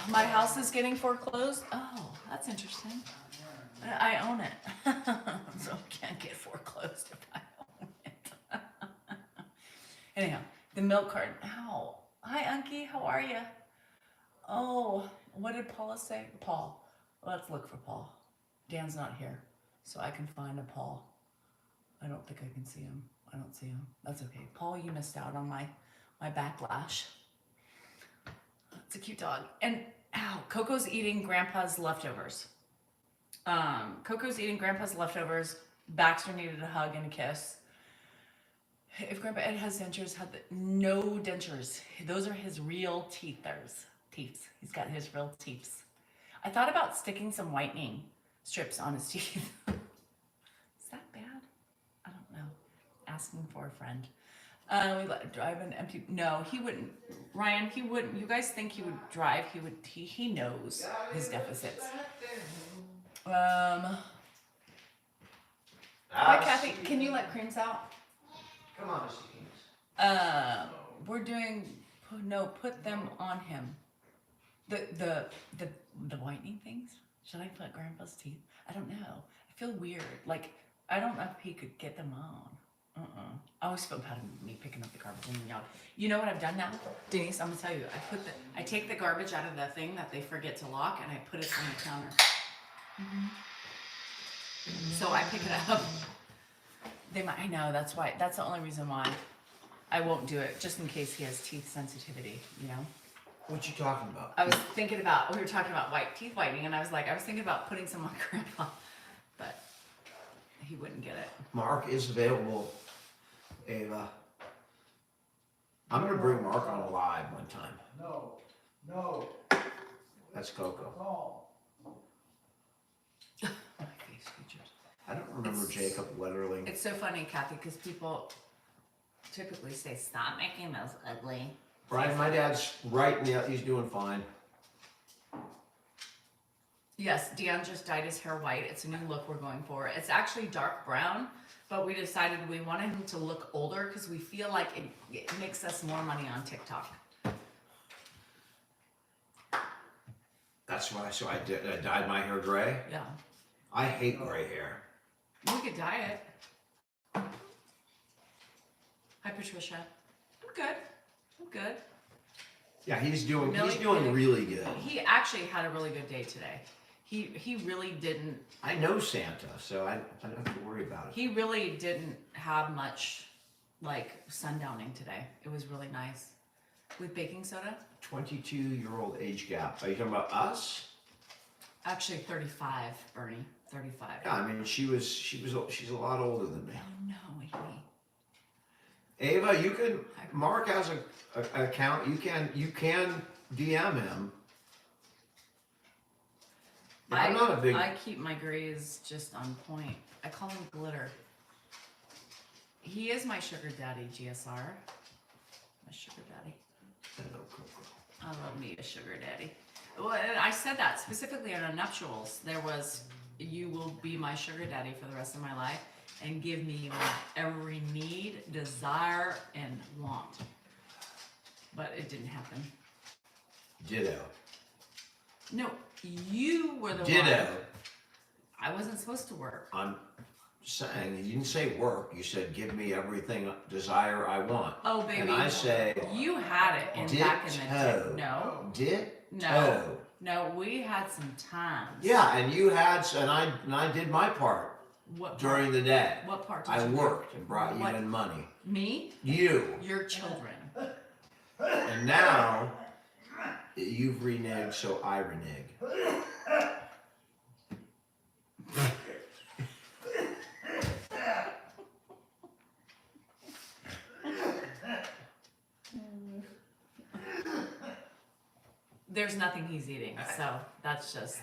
My house is getting foreclosed. Oh, that's interesting. I own it. So I can't get foreclosed if I own it. Anyhow, the milk carton. Ow. Hi, Unky. How are you? Oh, What did Paula say? Paul. Let's look for Paul. Dan's not here, so I can find a Paul. I don't think I can see him. I don't see him. That's okay. Paul, you missed out on my backlash. It's a cute dog. And ow, Coco's eating Grandpa's leftovers. Coco's eating Grandpa's leftovers. Baxter needed a hug and a kiss. If Grandpa Ed has dentures, no dentures. Those are his real teethers. Teeths. He's got his real teeths. I thought about sticking some whitening strips on his teeth. Is that bad? I don't know. Asking for a friend. We let him drive an empty. No, he wouldn't. Ryan, he wouldn't. You guys think he would drive? He would. He knows his deficits. Hi, Kathy. Can you let Creams out? Come on, Mr. Kings. We're doing. No, put them on him. The whitening things. Should I put Grandpa's teeth? I don't know. I feel weird. Like I don't know if he could get them on. I always feel bad of me picking up the garbage in the yard. You know what I've done now, Denise? I'm gonna tell you. I take the garbage out of the thing that they forget to lock, and I put it on the counter. So I pick it up. They might. I know. That's why. That's the only reason why I won't do it, just in case he has teeth sensitivity. You know. What you talking about? I was thinking about. We were talking about teeth whitening, and I was thinking about putting some on Grandpa, but he wouldn't get it. Mark is available, Ava. I'm gonna bring Mark on live one time. No. That's Coco. Oh. My face features. I don't remember Jacob literally. It's so funny, Kathy, because people typically say, "Stop making those ugly." Brian, my dad's right in the, he's doing fine. Yes, Dion just dyed his hair white. It's a new look we're going for. It's actually dark brown, but we decided we wanted him to look older because we feel like it makes us more money on TikTok. That's why. So I dyed my hair gray. Yeah. I hate gray hair. We could dye it. Hi, Patricia. I'm good. Yeah, he's doing Millie, really good. He actually had a really good day today. He really didn't. I know Santa, so I don't have to worry about it. He really didn't have much like sundowning today. It was really nice. With baking soda? 22-year-old age gap. Are you talking about us? Actually 35, Bernie. 35. Yeah, I mean she's a lot older than me. Oh no, wait a minute. Ava, you can. Mark has an account. You can DM him. I'm not a big. I keep my grays just on point. I call him glitter. He is my sugar daddy, GSR. My sugar daddy. Hello, Coco. I love me a sugar daddy. Well, and I said that specifically on our nuptials. There was, "You will be my sugar daddy for the rest of my life and give me every need, desire, and want." But it didn't happen. Ditto. No, you were the one. Ditto. I wasn't supposed to work. I'm saying you didn't say work. You said give me everything desire I want. Oh, baby. And I say You had it back in the day. ditto. No. Ditto. No, we had some times. Yeah, and you had, and I did my part What during the day. What part did I you worked and brought you What? in money. Me? You. Your children. And now you've reneged, so I renege. There's nothing he's eating, so that's just.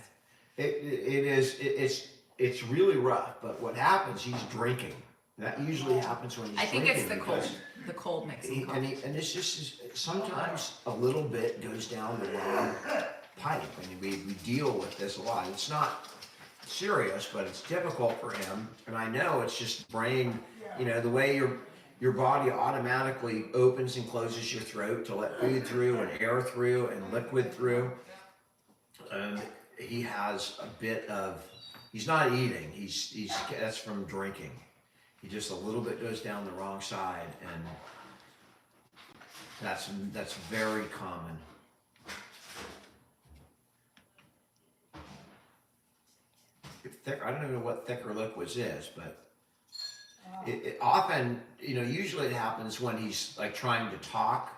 It's really rough. But what happens? He's drinking. That usually happens when he's I think drinking. it's the cold. The cold makes him cough. And it's just sometimes a little bit goes down the wrong pipe, and we deal with this a lot. It's not serious, but it's difficult for him. And I know it's just brain. You know, the way your body automatically opens and closes your throat to let food through and air through and liquid through. And he has a bit of. He's not eating. He's that's from drinking. He just a little bit goes down the wrong side, and that's very common. thick. I don't even know what thicker liquids is, but it often, usually it happens when he's like trying to talk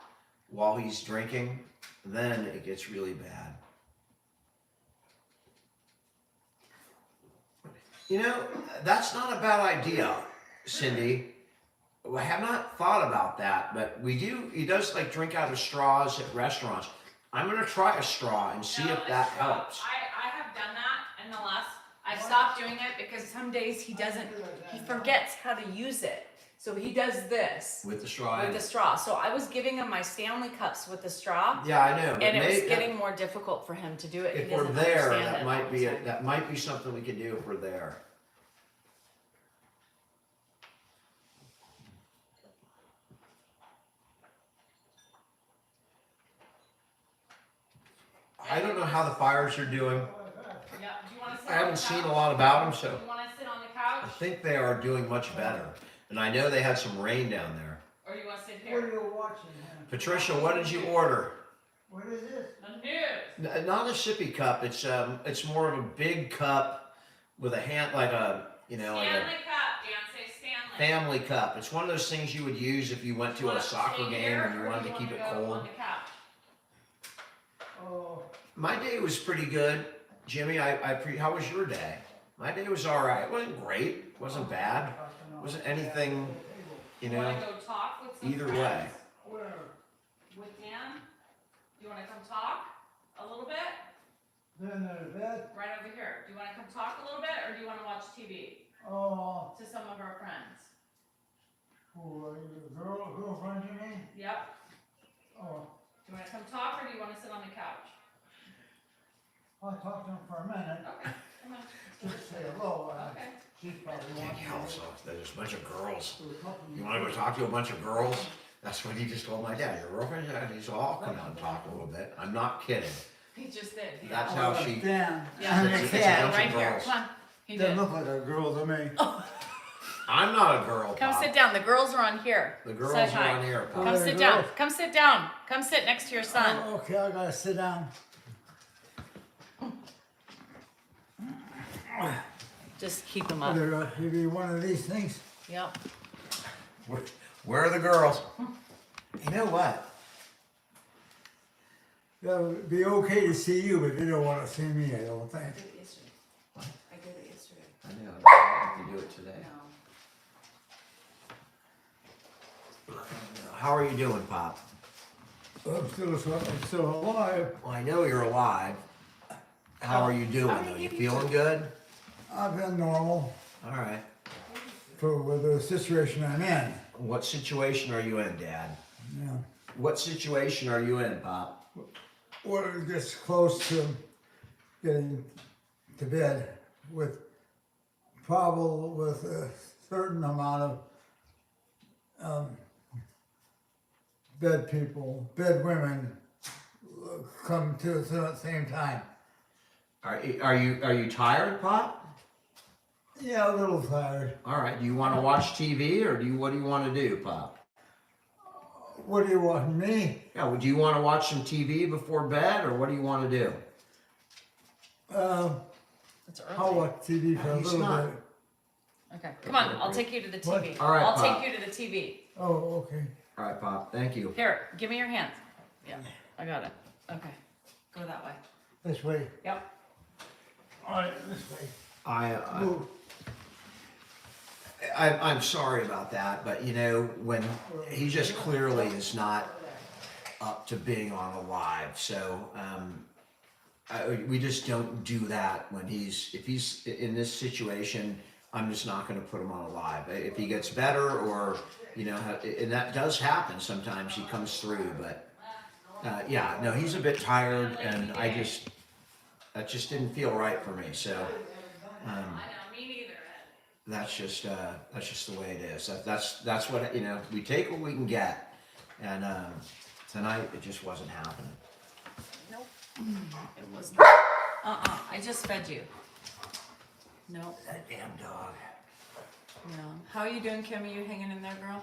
while he's drinking. Then it gets really bad. That's not a bad idea, Cindy. I have not thought about that, but he does like drink out of straws at restaurants. I'm gonna try a straw and see if that helps. I have done that in the last, I stopped doing it because some days he forgets how to use it. So he does this. With the straw? With the straw. So I was giving him my Stanley cups with the straw. Yeah, I know. And it was getting more difficult for him to do it. If we're there, that might be something we can do if we're there. I don't know how the fires are doing. Yeah. Do you want to sit I on haven't the seen couch? a lot about them, so Do you want to sit on the I couch? think they are doing much better. And I know they had some rain down there. Or you want to sit What are here? you watching, man? Patricia, what did you order? What is this? The news. Not a sippy cup. It's more of a big cup with a hand, like a Stanley cup. Dan, say Stanley. family cup. It's one of those things you would use if you went to a soccer game and you wanted to keep it cold. On the couch? Oh, My day was pretty good, Jimmy. How was your day? My day was all right. It wasn't great. It wasn't bad. It wasn't anything, You want to go talk with some either friends? way. where? With Dan? You want to come talk a little bit? Then there's bed? Right over here. Do you want to come talk a little bit, or do you want to watch TV Oh, to some of our friends? who, girlfriend you mean? Yep. Oh, Do you want to come talk, or do you want to sit on the couch? I'll talk to him for a minute. Okay, come on. Just say hello. Okay. She's probably watching. Danielle, so there's a bunch of girls. To a couple of You want to go talk to a bunch of girls? That's what he just told my dad. Your girlfriend? Yeah, he's all come out and talk a little bit. I'm not kidding. He just did. Yeah. That's how she. Dan. Yeah, It's a yeah, bunch of right here. girls. Come on. He Doesn't did. look like a girl to me. I'm not a girl. Come Pop. sit down. The girls are on here. The girls Say are hi. on here. Pop. Come they're sit down. girls? Come sit down. Come sit next to your son. Oh, okay, I gotta sit down. Just keep him up. Whether you be one of these things. Yep. Where are the girls? You know what? That would be okay to see you, but they don't want to see me, I don't think. I did it yesterday. What? I did it yesterday. I know. I have to do it today. How are you doing, Pop? I'm still alive. Well, I know you're alive. How are you doing, though? You feeling good? I've been normal All right. for the situation I'm in. What situation are you in, Dad? Yeah. What situation are you in, Pop? When it gets close to getting to bed with a certain amount of bed women come to us at the same time. Are you tired, Pop? Yeah, a little tired. All right. Do you want to watch TV or what do you want to do, Pop? What do you want, me? Yeah. Well, do you want to watch some TV before bed or what do you want to do? It's early. I'll watch TV for a He's little not. bit. Okay. Come on. I'll take you to the TV. What? All right, I'll Pop. take you to the TV. Oh, okay. All right, Pop. Thank you. Here. Give me your hands. Yeah. I got it. Okay. Go that way. This way. Yep. All right, this way. I'm sorry about that, but when he just clearly is not up to being on a live, so we just don't do that when if he's in this situation. I'm just not going to put him on a live. If he gets better, or and that does happen sometimes. He comes through, but yeah, no, he's a bit tired, and that just didn't feel right for me. So. I know. Me neither. That's just the way it is. That's what we take what we can get, and tonight it just wasn't happening. Nope. It was not. I just fed you. Nope. That damn dog. No. How are you doing, Kim? Are you hanging in there, girl?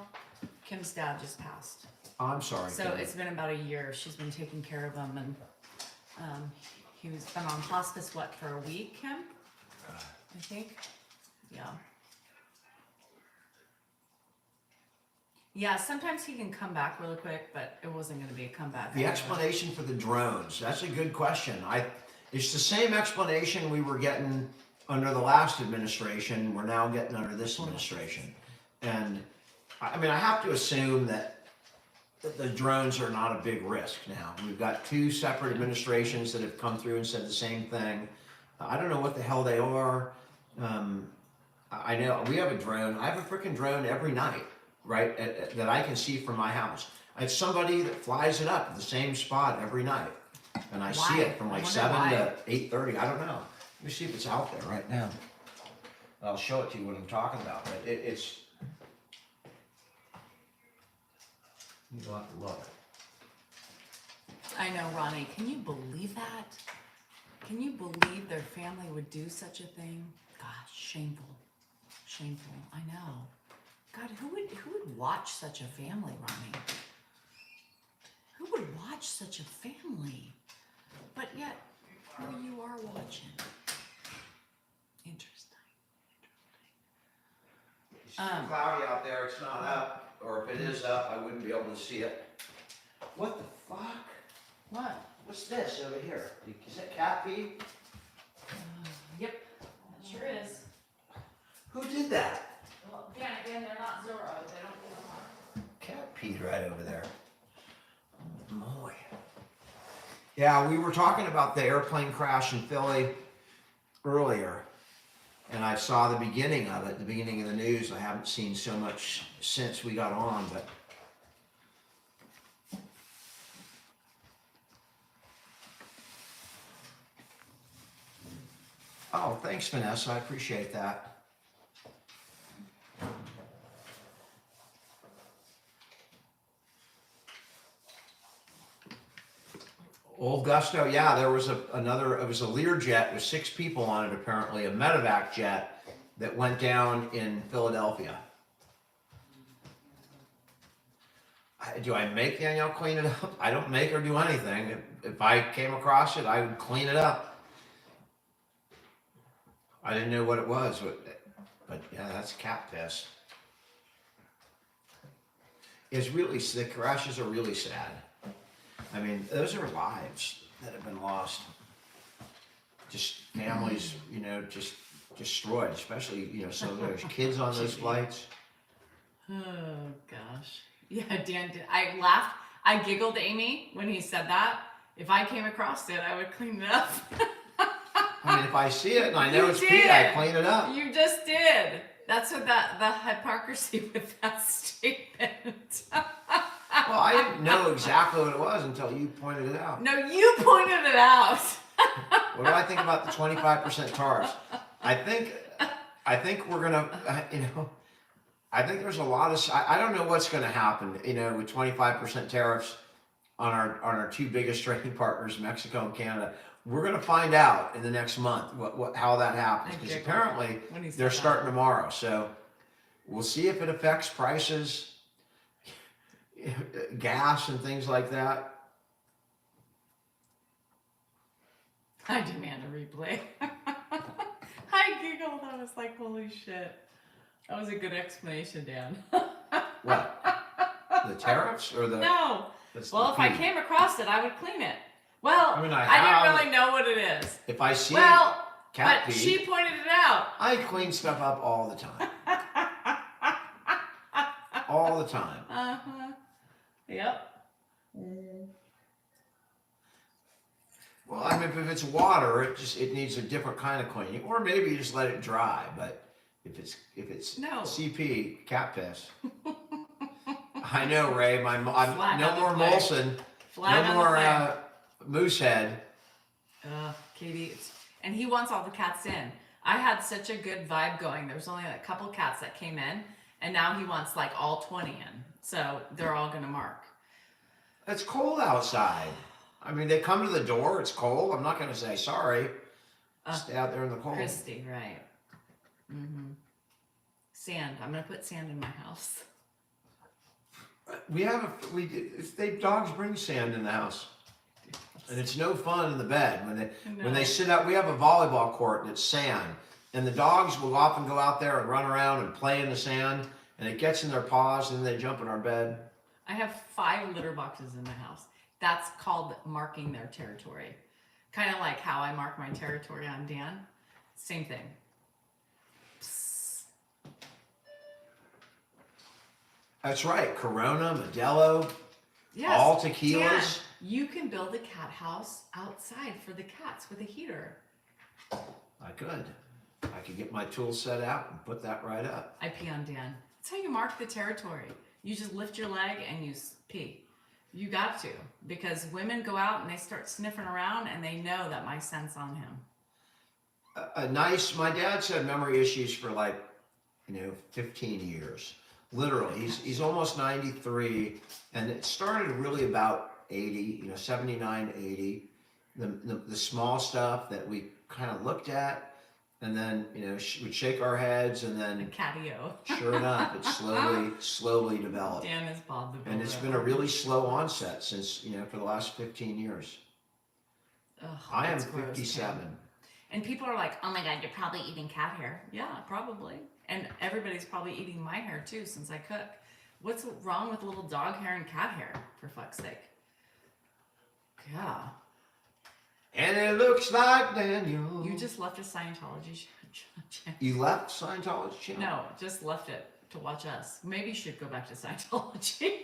Kim's dad just passed. Oh, I'm sorry. So Kim. it's been about a year. She's been taking care of him, and he was been on hospice for a week, Kim? I think. Yeah. Yeah, sometimes he can come back really quick, but it wasn't going to be a comeback. The explanation for the drones, that's a good question. It's the same explanation we were getting under the last administration, we're now getting under this administration. And I mean, I have to assume that the drones are not a big risk now. We've got two separate administrations that have come through and said the same thing. I don't know what the hell they are. I know we have a drone. I have a freaking drone every night, right, that I can see from my house. It's somebody that flies it up at the same spot every night. And I see it from like 7 to 8:30. I don't know. Let me see if it's out there right now. I'll show it to you what I'm talking about. But it's. You'll have to look. I know, Ronnie. Can you believe that? Can you believe their family would do such a thing? Gosh, shameful. Shameful. I know. God, who would watch such a family, Ronnie? Who would watch such a family? But yet, here you are watching. Interesting. It's too cloudy out there. It's not up. Or if it is up, I wouldn't be able to see it. What the fuck? What? What's this over here? Is that cat pee? Yep, it sure is. Who did that? Well, again, they're not Zorro. They don't do them. Cat peed right over there. Oh, boy. Yeah, we were talking about the airplane crash in Philly earlier. And I saw the beginning of it, the beginning of the news. I haven't seen so much since we got on, but. Oh, thanks, Vanessa. I appreciate that. Old Gusto, yeah, there was it was a Learjet with 6 people on it apparently, a medevac jet that went down in Philadelphia. Do I make Danielle clean it up? I don't make her do anything. If I came across it, I would clean it up. I didn't know what it was, but yeah, that's cat piss. The crashes are really sad. I mean, those are lives that have been lost. Just families, just destroyed, especially, some of those kids on those flights. Oh, gosh. Yeah, Dan did. I laughed. I giggled, Amy, when he said that. If I came across it, I would clean it up. I mean, if I see it and I know You it's did. pee, I clean it up. You just did. That's what the hypocrisy with that statement. Well, I didn't know exactly what it was until you pointed it out. No, you pointed it out. What do I think about the 25% tariffs? I think we're gonna, I think there's a lot of, I don't know what's gonna happen, with 25% tariffs on our two biggest trading partners, Mexico and Canada. We're gonna find out in the next month how that happens, because apparently they're starting tomorrow. So we'll see if it affects prices, gas and things like that. I demand a replay. I giggled. I was like, holy shit. That was a good explanation, Dan. What? The tariffs or the? No. Well, if I came across it, I would clean it. Well, I mean, I didn't really know what it is. If I see Well, cat but pee, she pointed it out. I clean stuff up all the time. All the time. Uh-huh. Yep. Well, I mean, if it's water, it needs a different kind of cleaning, or maybe you just let it dry. But if it's No. CP, cat piss. I know, Ray. I'm Flat no on the more plate. Molson, Flat no on more the Moosehead. Katie, and he wants all the cats in. I had such a good vibe going. There was only a couple cats that came in, and now he wants like all 20 in. So they're all gonna mark. It's cold outside. I mean, they come to the door. It's cold. I'm not going to say sorry. Stay out there in the cold. Christy, right? Mm-hmm. Sand. I'm gonna put sand in my house. Dogs bring sand in the house, and it's no fun in the bed when they sit out. We have a volleyball court and it's sand, And the dogs will often go out there and run around and play in the sand, and it gets in their paws, and then they jump in our bed. I have 5 litter boxes in my house. That's called marking their territory. Kind of like how I mark my territory on Dan. Same thing. Psst. That's right. Corona, Modelo, Yes. all tequilas. Dan, you can build a cat house outside for the cats with a heater. I could. I could get my tool set out and put that right up. I pee on Dan. That's how you mark the territory. You just lift your leg and you pee. You got to, because women go out and they start sniffing around and they know that my scent's on him. My dad's had memory issues for 15 years. Literally, he's almost 93, and it started really about 80, 79, 80. The small stuff that we kind of looked at, and then, we'd shake our heads, and The then catio. sure enough, it slowly developed. Dan is Bob the Builder. And it's been a really slow onset since, for the last 15 years. Ugh, I am that's gross, 57. Ken. And people are like, oh my God, you're probably eating cat hair. Yeah, probably. And everybody's probably eating my hair too, since I cook. What's wrong with little dog hair and cat hair, for fuck's sake? Yeah. And it looks like Daniel. You just left a Scientology channel. You left Scientology channel? No, just left it to watch us. Maybe you should go back to Scientology.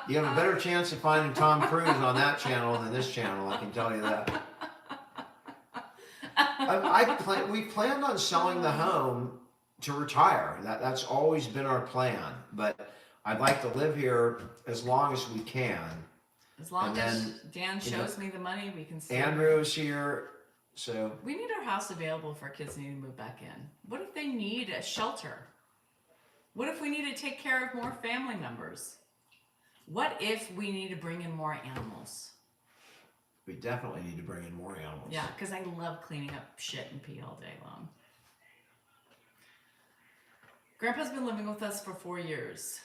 You have a better chance of finding Tom Cruise on that channel than this channel, I can tell you that. We planned on selling the home to retire. That's always been our plan. But I'd like to live here as long as we can. As long And as then, Dan shows me the money, we can stay. Andrew's here, so We need our house available for our kids need to move back in. What if they need a shelter? What if we need to take care of more family members? What if we need to bring in more animals? we definitely need to bring in more animals. Yeah, because I love cleaning up shit and pee all day long. Grandpa's been living with us for 4 years.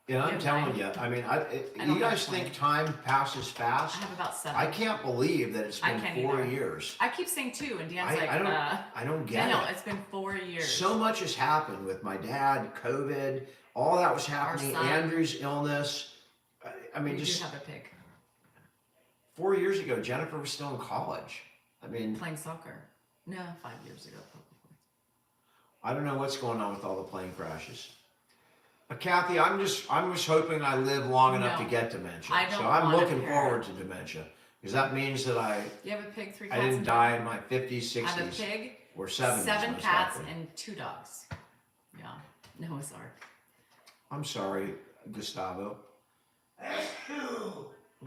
Yeah, I'm Yeah, telling right. you. I mean, don't you have guys time. think time passes I fast? have about 7. I can't believe that it's I been can't 4 either. years. I keep saying 2, and Dan's like, I don't get Daniel, it. it's been 4 years. So much has happened with my dad, COVID, all that was happening, son. Andrew's illness. I mean, we just do have a pig 4 years ago, Jennifer was still in college. I mean, playing soccer. No, 5 years ago, probably. I don't know what's going on with all the plane crashes. Kathy, I'm just hoping I live long enough No, to get dementia. I don't So I'm want a looking parent. forward to dementia because that means that You have a pig, 3 I cats, didn't and die in my 50s, 60s, I have a pig, or 70s. 7 most cats, likely. and 2 dogs. Yeah, Noah's Ark. I'm sorry, Gustavo.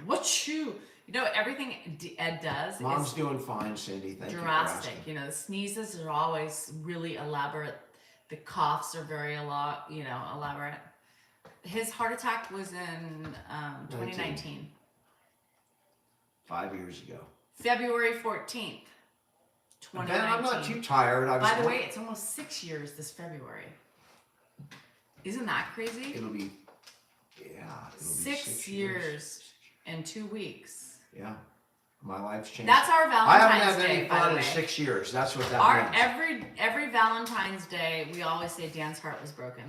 What you know, everything Ed does Mom's is doing fine, Cindy. Thank you for drastic. asking. You know, the sneezes are always really elaborate. The coughs are very elaborate. His heart attack was in 2019, 5 years ago. February 14th, 2019. Ben, I'm not too tired. By the way, it's almost 6 years this February. Isn't that crazy? It'll be, yeah. It'll be 6 years and 2 weeks. Yeah. My life's changed. That's our I haven't Valentine's had Day, any by the fun in way. 6 years. That's what that means. Every Valentine's Day, we always say Dan's heart was broken.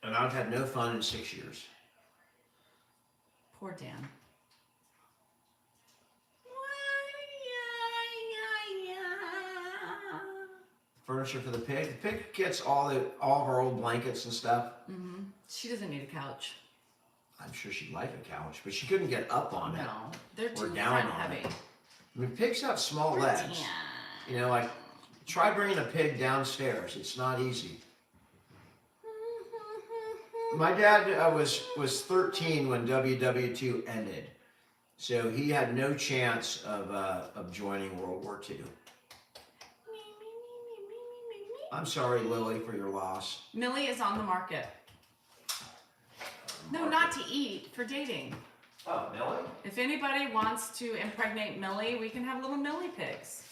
And I've had no fun in 6 years. Poor Dan. Furniture for the pig. The pig gets all of our old blankets and stuff. Mm-hmm. She doesn't need a couch. I'm sure she'd like a couch, but she couldn't get up on it. No, they're Or too down front on heavy. it. I mean, pigs have small Poor legs. Dan. You know, like, try bringing a pig downstairs. It's not easy. My dad was 13 when WW2 ended, so he had no chance of joining World War II. I'm sorry, Lily, for your loss. Millie is on the market. No, not to eat, for dating. Oh, Millie? If anybody wants to impregnate Millie, we can have little Millie pigs.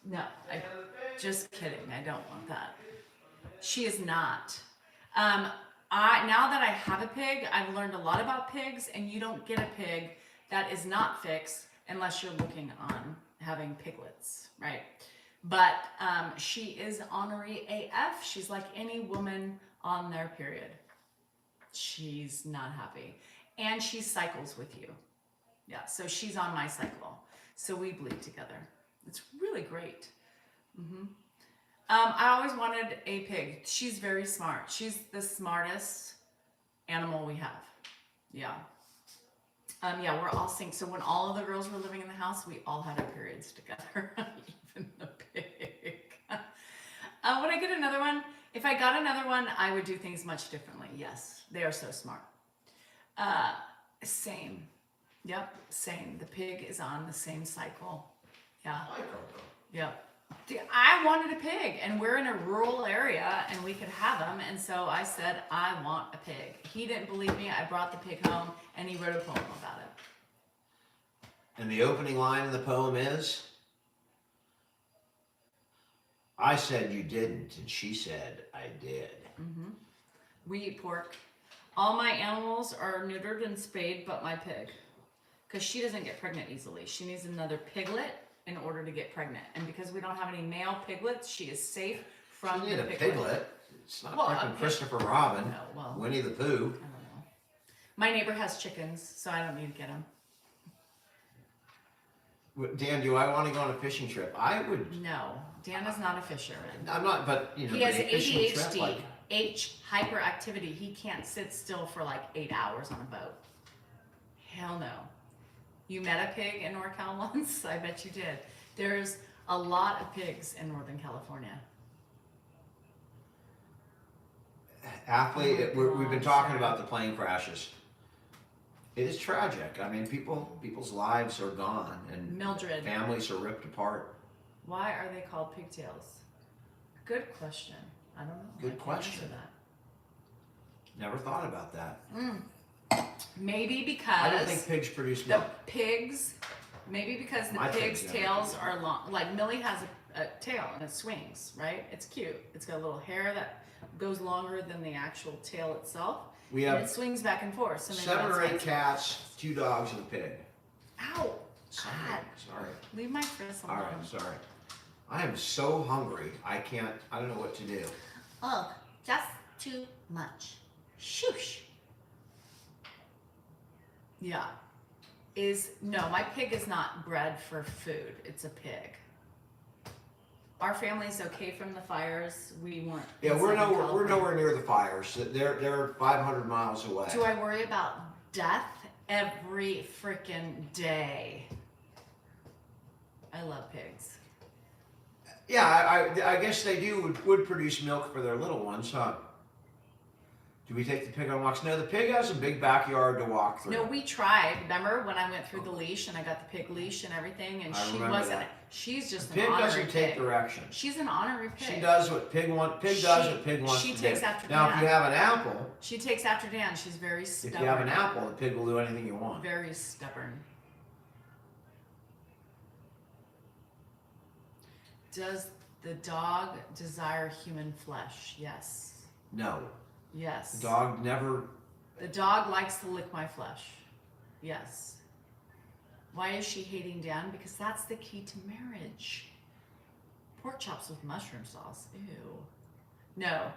No, just kidding. I don't want that. She is not. Now that I have a pig, I've learned a lot about pigs, and you don't get a pig that is not fixed unless you're looking on having piglets, right? But she is ornery AF. She's like any woman on their period. She's not happy. And she cycles with you. Yeah, so she's on my cycle. So we bleed together. It's really great. I always wanted a pig. She's very smart. She's the smartest animal we have. Yeah. Yeah, we're all synced. So when all of the girls were living in the house, we all had our periods together, even the pig. Would I get another one? If I got another one, I would do things much differently. Yes, they are so smart. Same. Yep, same. The pig is on the same cycle. Yeah. Yep. I wanted a pig, and we're in a rural area, and we could have them, and so I said, I want a pig. He didn't believe me. I brought the pig home, and he wrote a poem about it. And the opening line of the poem is, I said you didn't, and she said I did. We eat pork. All my animals are neutered and spayed, but my pig. Because she doesn't get pregnant easily. She needs another piglet in order to get pregnant. And because we don't have any male piglets, she is safe from You need the a piglet. piglet. It's not Well, fucking a pig- Christopher Robin, No, well, Winnie the Pooh. I don't know. My neighbor has chickens, so I don't need to get them. Dan, do I want to go on a fishing trip? I would. No, Dan is not a fisherman. I'm not, but you know, He has a fishing trip, ADHD, like, hyperactivity. He can't sit still for like 8 hours on a boat. Hell no. You met a pig in NorCal once? I bet you did. There's a lot of pigs in Northern California. athlete. Oh my We've been gosh, talking yeah. about the plane crashes. It is tragic. I mean, people's lives are gone, and Mildred. families are ripped apart. Why are they called pigtails? Good question. I don't know. Good I can't question. answer Never thought about that. that. Maybe because I don't think pigs produce the milk. pigs. Maybe because the My pigs' pigs never tails do. are long. Like Millie has a tail and it swings, right? It's cute. It's got a little hair that goes longer than the actual tail itself. We And have it swings back and forth. So maybe 7 or that's 8 why- cats, 2 dogs, and a pig. Ow! Sorry, God. sorry. Leave my fist All alone. right, sorry. I am so hungry. I don't know what to do. Oh, just too much. Shoosh. Yeah. No, my pig is not bred for food. It's a pig. Our family's okay from the fires. We weren't. Yeah, in we're Southern California. nowhere near the fires. They're 500 miles away. Do I worry about death every freaking day? I love pigs. Yeah, I guess they would produce milk for their little ones, huh? Do we take the pig on walks? No, the pig has a big backyard to walk through. No, we tried. Remember when I went through the leash and I got the pig leash and everything, and I she remember wasn't. that. She's just The an pig honorary doesn't take pig. direction. She's an honorary pig. She does what pig does what pig wants she to takes do. after Now, if Dan. you have an apple, She takes after Dan. She's very stubborn. if you have an apple, the pig will do anything you want. Very stubborn. Does the dog desire human flesh? Yes. No, Yes. the dog never. The dog likes to lick my flesh. Yes. Why is she hating Dan? Because that's the key to marriage. Pork chops with mushroom sauce. Ew. No.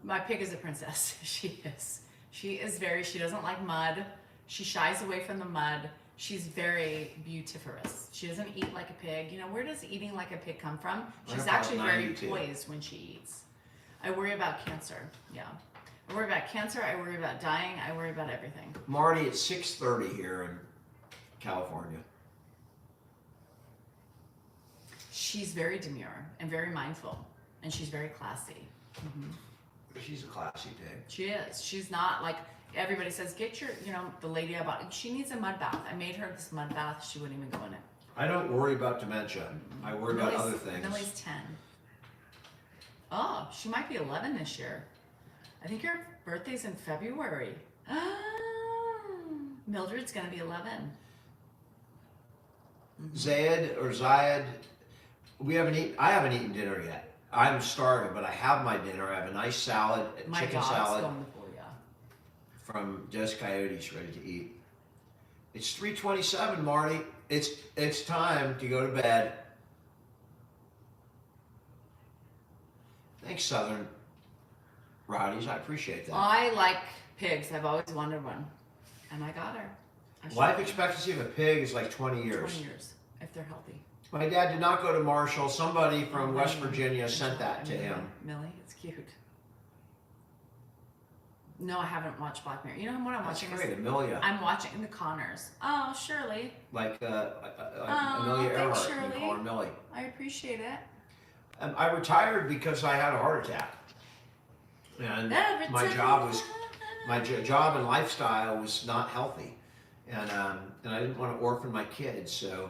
My pig is a princess. She is. She doesn't like mud. She shies away from the mud. She's very beautiferous. She doesn't eat like a pig. You know, where does eating like a pig come from? She's actually very 92. poised when she eats. I worry about cancer. Yeah. I worry about cancer. I worry about dying. I worry about everything. Marty, it's 6:30 here in California. She's very demure and very mindful, and she's very classy. She's a classy pig. She is. She's not like everybody says, get your, the lady I bought. She needs a mud bath. I made her this mud bath. She wouldn't even go in it. I don't worry about dementia. I worry about other things. Millie's 10. Oh, she might be 11 this year. I think your birthday's in February. Mildred's going to be 11. Zayed, I haven't eaten dinner yet. I'm starving, but I have my dinner. I have a nice salad, My chicken dog's salad going to pull ya. from Des Coyotes, ready to eat. It's 3:27, Marty. It's time to go to bed. Thanks, Southern Rowdies. I appreciate that. I like pigs. I've always wanted one, and I got her. Life expectancy of a pig is like 20 years. 20 years, if they're healthy. My dad did not go to Marshall. Somebody from West Virginia sent that to him. Millie, it's cute. No, I haven't watched Black Mirror. You know what I'm That's watching? great, Amelia. I'm watching The Connors. Oh, Shirley. Like Amelia thanks, Earhart. Shirley. We call her Millie. I appreciate it. I retired because I had a heart attack, and my job and lifestyle was not healthy, and I didn't want to orphan my kids, so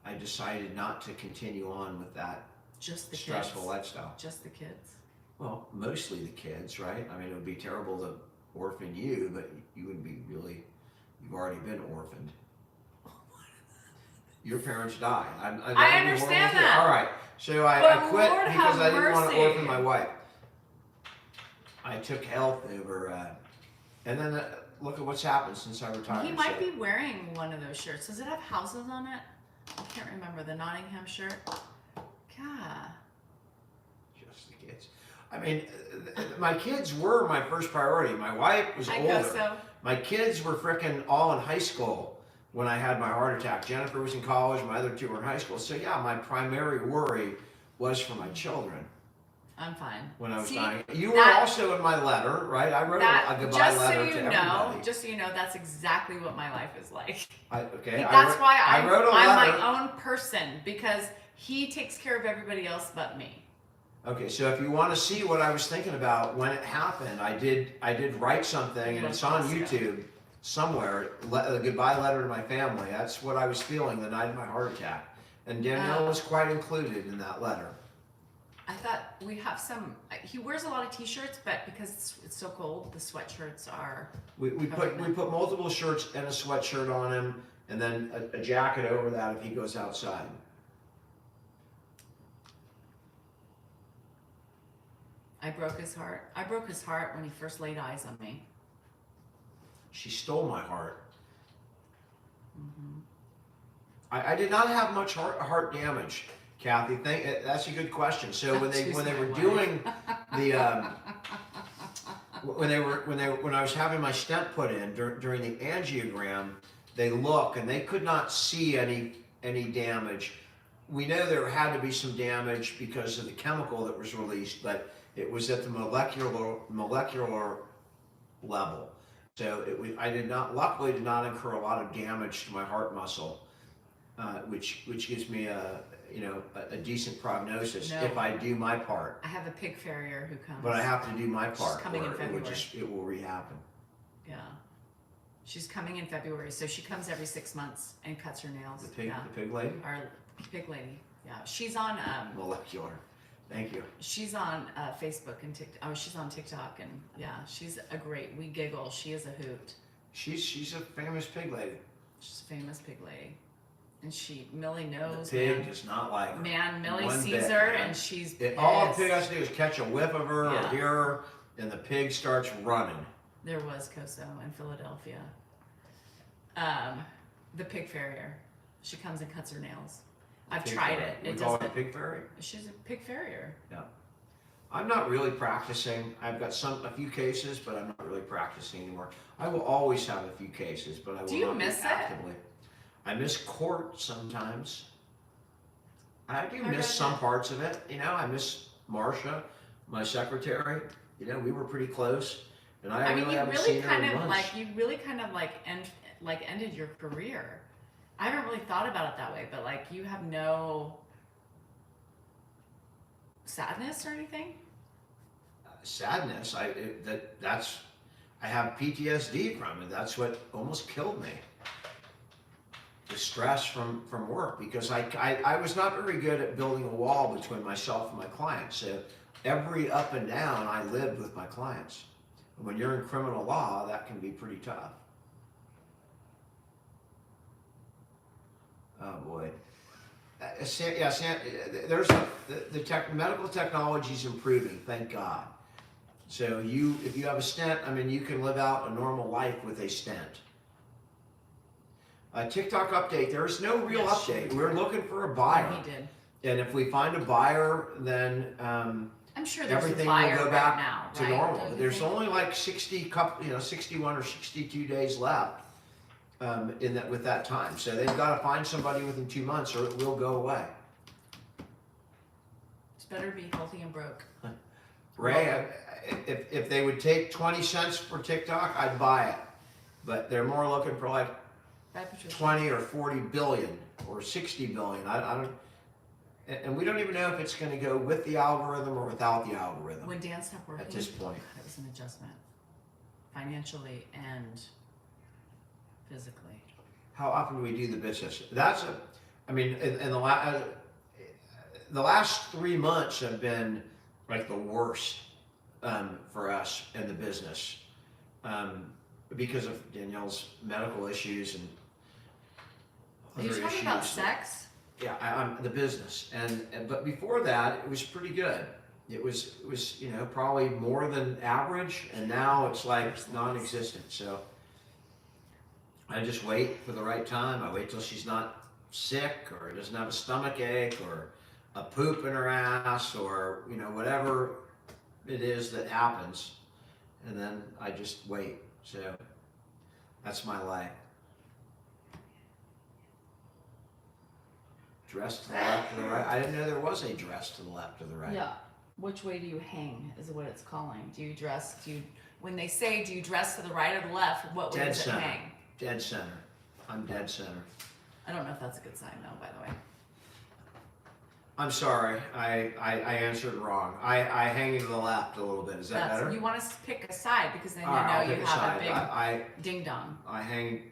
I decided not to continue on with that Just the stressful kids. lifestyle. Just the kids. Well, mostly the kids, right? I mean, it would be terrible to orphan you, but you would be really, you've already been orphaned. Your parents died. I understand that. All right, so I quit Lord because have I didn't want to mercy. orphan my wife. I took health over, and then look at what's happened since I retired. He might be wearing one of those shirts. Does it have houses on it? I can't remember. The Nottingham shirt. God. Just the kids. I mean, my kids were my first priority. My wife was I older. guess so. My kids were frickin' all in high school when I had my heart attack. Jennifer was in college. My other two were in high school. So yeah, my primary worry was for my children. I'm fine. When I was See, dying. You were also in my letter, right? I wrote a goodbye letter to everybody. Just so you know, that's exactly what my life is like. Okay. That's why I wrote a I'm letter. my own person, because he takes care of everybody else but me. Okay, so if you want to see what I was thinking about when it happened, I did write something, and it's on YouTube somewhere. A goodbye letter to my family. That's what I was feeling the night of my heart attack, and Danielle was quite included in that letter. I thought we have some. He wears a lot of T-shirts, but because it's so cold, the sweatshirts are. We put multiple shirts and a sweatshirt on him, and then a jacket over that if he goes outside. I broke his heart. I broke his heart when he first laid eyes on me. She stole my heart. Mm-hmm. I did not have much heart damage, Kathy. That's a good question. So when they were doing the when I was having my stent put in during the angiogram, they look and they could not see any damage. We know there had to be some damage because of the chemical that was released, but it was at the molecular level. So luckily did not incur a lot of damage to my heart muscle, which gives me a decent prognosis if I do my part. I have a pig farrier who comes. But I have to do my part. She's coming in February. It will re-happen. Yeah. She's coming in February, so she comes every 6 months and cuts her nails. The pig lady? Our pig lady. Yeah. She's on Molecular. Thank you. She's on Facebook and TikTok. Oh, she's on TikTok, and yeah, she's a great. We giggle. She is a hoot. She's a famous pig lady. She's a famous pig lady, and Millie knows. The pig does not like her. Man, Millie One sees bit, her, man. and she's All the pissed. pig has to do is catch a whiff of her or hear her, and the pig starts running. There was Coso in Philadelphia. The pig farrier. She comes and cuts her nails. I've tried it. We call it a pig farrier? She's a pig farrier. Yeah. I'm not really practicing. I've got a few cases, but I'm not really practicing anymore. I will always have a few cases, but I will not miss be actively. I miss court sometimes. I do miss some parts of it. I miss Marcia, my secretary. We were pretty close, and I mean, really you haven't really seen her kind in of months. ended your career. I haven't really thought about it that way, but you have no sadness or anything? Sadness. I have PTSD from it. That's what almost killed me. The stress from work, because I was not very good at building a wall between myself and my clients. So every up and down I lived with my clients. And when you're in criminal law, that can be pretty tough. Oh boy. There's the medical technology is improving, thank God. So if you have a stent, you can live out a normal life with a stent. TikTok update, there is no real update. We're looking for a buyer. He did. And if we find a buyer, then I'm sure there's a everything will buyer go right back now, to right? normal. Don't you There's think? only like 61 or 62 days left in that with that time. So they've got to find somebody within 2 months, or it will go away. It's better to be healthy and broke. Ray, if they would take 20 cents for TikTok, I'd buy it. But they're more looking for like Right, Patricia? 20 or 40 billion or 60 billion. I don't, and we don't even know if it's going to go with the algorithm or without the algorithm When Dan stopped working, at this point. it was an adjustment, financially and physically. How often do we do the business? I mean, in the last 3 months have been like the worst for us in the business because of Danielle's medical issues and Are you other talking issues. about sex? Yeah, I'm the business, but before that, it was pretty good. It was probably more than average, and now it's like non-existent. So I just wait for the right time. I wait till she's not sick or doesn't have a stomach ache or a poop in her ass or whatever it is that happens, and then I just wait. So that's my life. Dress to the left or the right. I didn't know there was a dress to the left or the right. Yeah. Which way do you hang is what it's calling. When they say do you dress to the right or the left, what way Dead does it center. hang? Dead center. I'm dead center. I don't know if that's a good sign though, by the way. I'm sorry. I answered wrong. I hang to the left a little bit. Is that better? You want to pick a side because then you All right, I'll know pick you a have side. a big ding dong. I hang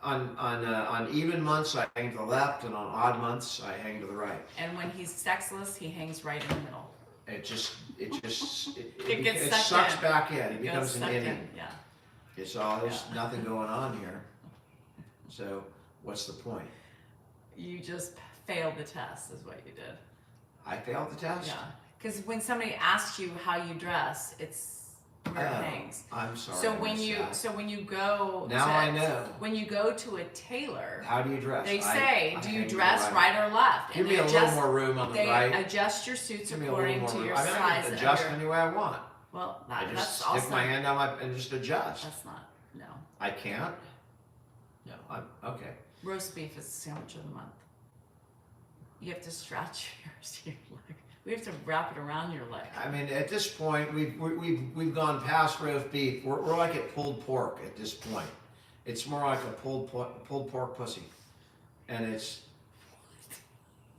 on even months I hang to the left, and on odd months I hang to the right. And when he's sexless, he hangs right in the middle. It It sucks in. back in. It Goes becomes an sucked idiot. in, yeah. It's all there's Yeah. nothing going on here. So what's the point? You just failed the test, is what you did. I failed the test. Yeah. Because when somebody asks you how you dress, it's where it hangs. I'm sorry. So I missed that. when you go Now I know. when you go to a tailor, How do you dress? they I say, do hang you to the dress right or left? Give And me they a little more room on the they right. adjust your suits Give me a little according more to room. your I mean, I size can and adjust your, any way I want. well, I that's just stick also my hand down and just adjust. that's not no. I can't. No, I'm okay. Roast beef is the sandwich of the month. You have to stretch your leg. We have to wrap it around your leg. I mean, at this point, we've gone past roast beef. We're like at pulled pork at this point. It's more like a pulled pork pussy, and it's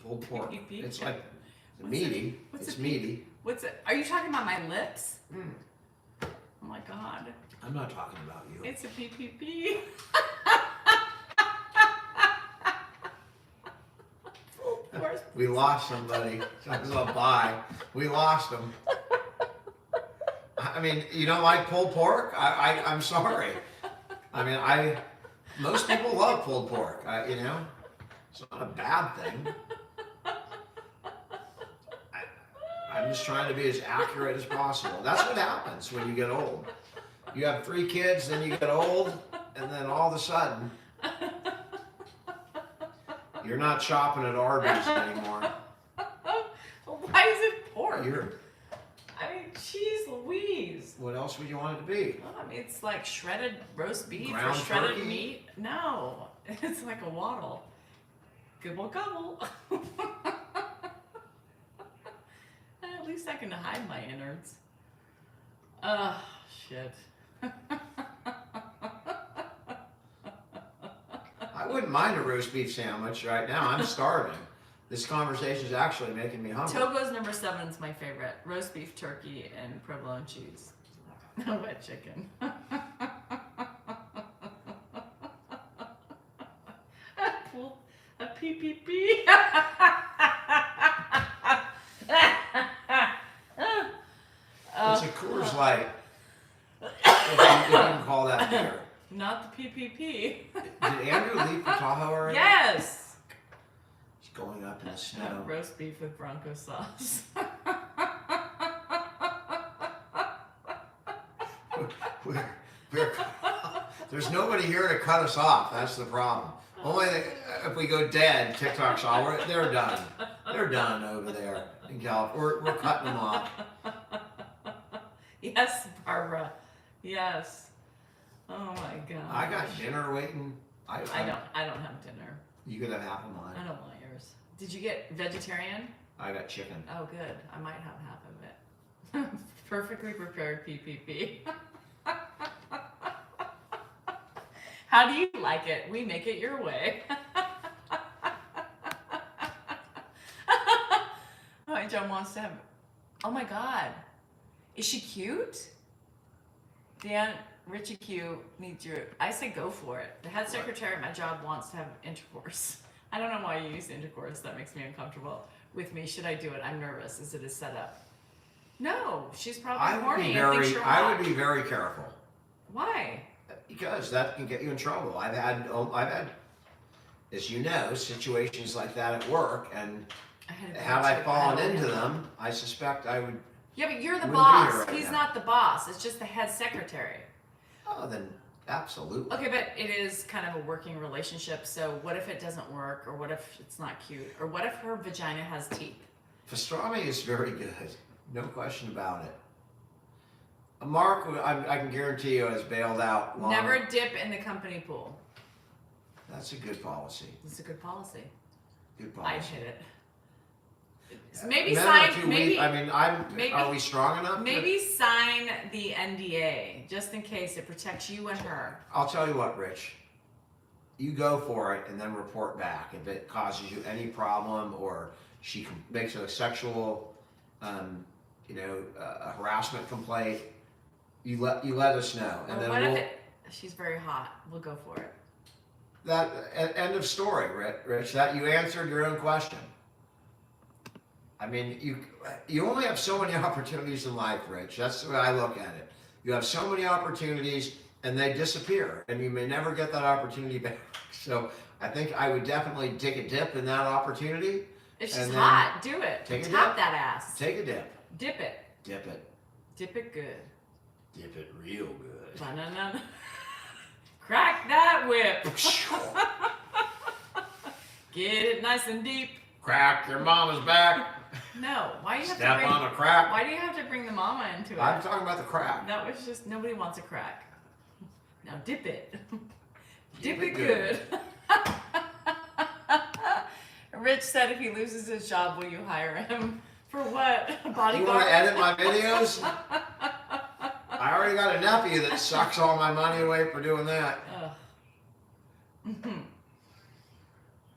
pulled pork. Beef? It's like What's meaty. what's It's a meaty. What's it? Are you talking about my lips? Oh my god. I'm not talking about you. It's a PPP. We lost somebody. That was a bye. We lost them. I mean, you don't like pulled pork? I'm sorry. I mean, most people love pulled pork. It's not a bad thing. I'm just trying to be as accurate as possible. That's what happens when you get old. You have 3 kids, then you get old, and then all of a sudden, you're not shopping at Arby's anymore. Why is it pork? I mean, jeez Louise. What else would you want it to be? Well, I mean, it's like shredded roast beef Ground or shredded turkey? meat. No, it's like a waddle. Gobble gobble. At least I can hide my innards. Oh, shit. I wouldn't mind a roast beef sandwich right now. I'm starving. This conversation is actually making me hungry. Togo's number 7 is my favorite. Roast beef, turkey, and provolone cheese. Wet chicken. A PPP. It's a Coors Light. If you can call that beer. Not the PPP. Did Andrew leave for Tahoe already? Yes. He's going up in the snow. Roast beef with Bronco sauce. We're- there's nobody here to cut us off. That's the problem. Only if we go dead, TikTok's all. They're done. They're they're done over there in California. We're cutting them off. Yes, Barbara. Yes. Oh my God. I got dinner waiting. I don't have dinner. You could have half of I mine. don't want yours. Did you get vegetarian? I got chicken. Oh, good. I might have half of it. Perfectly prepared PPP. How do you like it? We make it your way. Oh, my John wants to have. Oh my God. Is she cute? Dan, Richie Q needs your. I say go for it. The head secretary at my job wants to have intercourse. I don't know why you use intercourse. That makes me uncomfortable. With me, should I do it? I'm nervous. Is it a setup? No, she's probably horny and thinks you're I hot. would be very careful Why? because that can get you in trouble. I've had, as you know, situations like that at work, and had I fallen into them, I suspect I would. Yeah, but you're the Wouldn't be boss. here right He's now. not the boss. It's just the head secretary. Oh, then absolutely. Okay, but it is kind of a working relationship. So what if it doesn't work, or what if it's not cute, or what if her vagina has teeth? Pastrami is very good, no question about it. Mark, I can guarantee you, has bailed out. Never dip in the company pool. That's a good policy. It's a good policy. Good policy. I'd hit it. Maybe Men sign. are too Maybe. weak. I mean, maybe- are we strong enough? Maybe sign the NDA just in case it protects you and her. I'll tell you what, Rich. You go for it and then report back if it causes you any problem, or she makes a sexual, a harassment complaint. You let us know, and Or then what we'll. if she's very hot? We'll go for it. That end of story, Rich. That you answered your own question. I mean, you only have so many opportunities in life, Rich. That's the way I look at it. You have so many opportunities, and they disappear, and you may never get that opportunity back. So I think I would definitely take a dip in that opportunity. If she's And then hot, do it. take a Tap dip. that ass. Take a dip. Dip it. Dip it. Dip it good. Dip it real good. Ba-na-na. Crack that whip. Get it nice and deep. Crack your mama's back. No, why do you have to Step bring? on a crack. Why do you have to bring the mama into it? I'm talking about the crack. That was just nobody wants a crack. Now dip it. Dip Dip it it good. Rich said if he loses his job, will you hire him? For what? A You bodyguard? want to edit my videos? I already got a nephew that sucks all my money away for doing that. Ugh.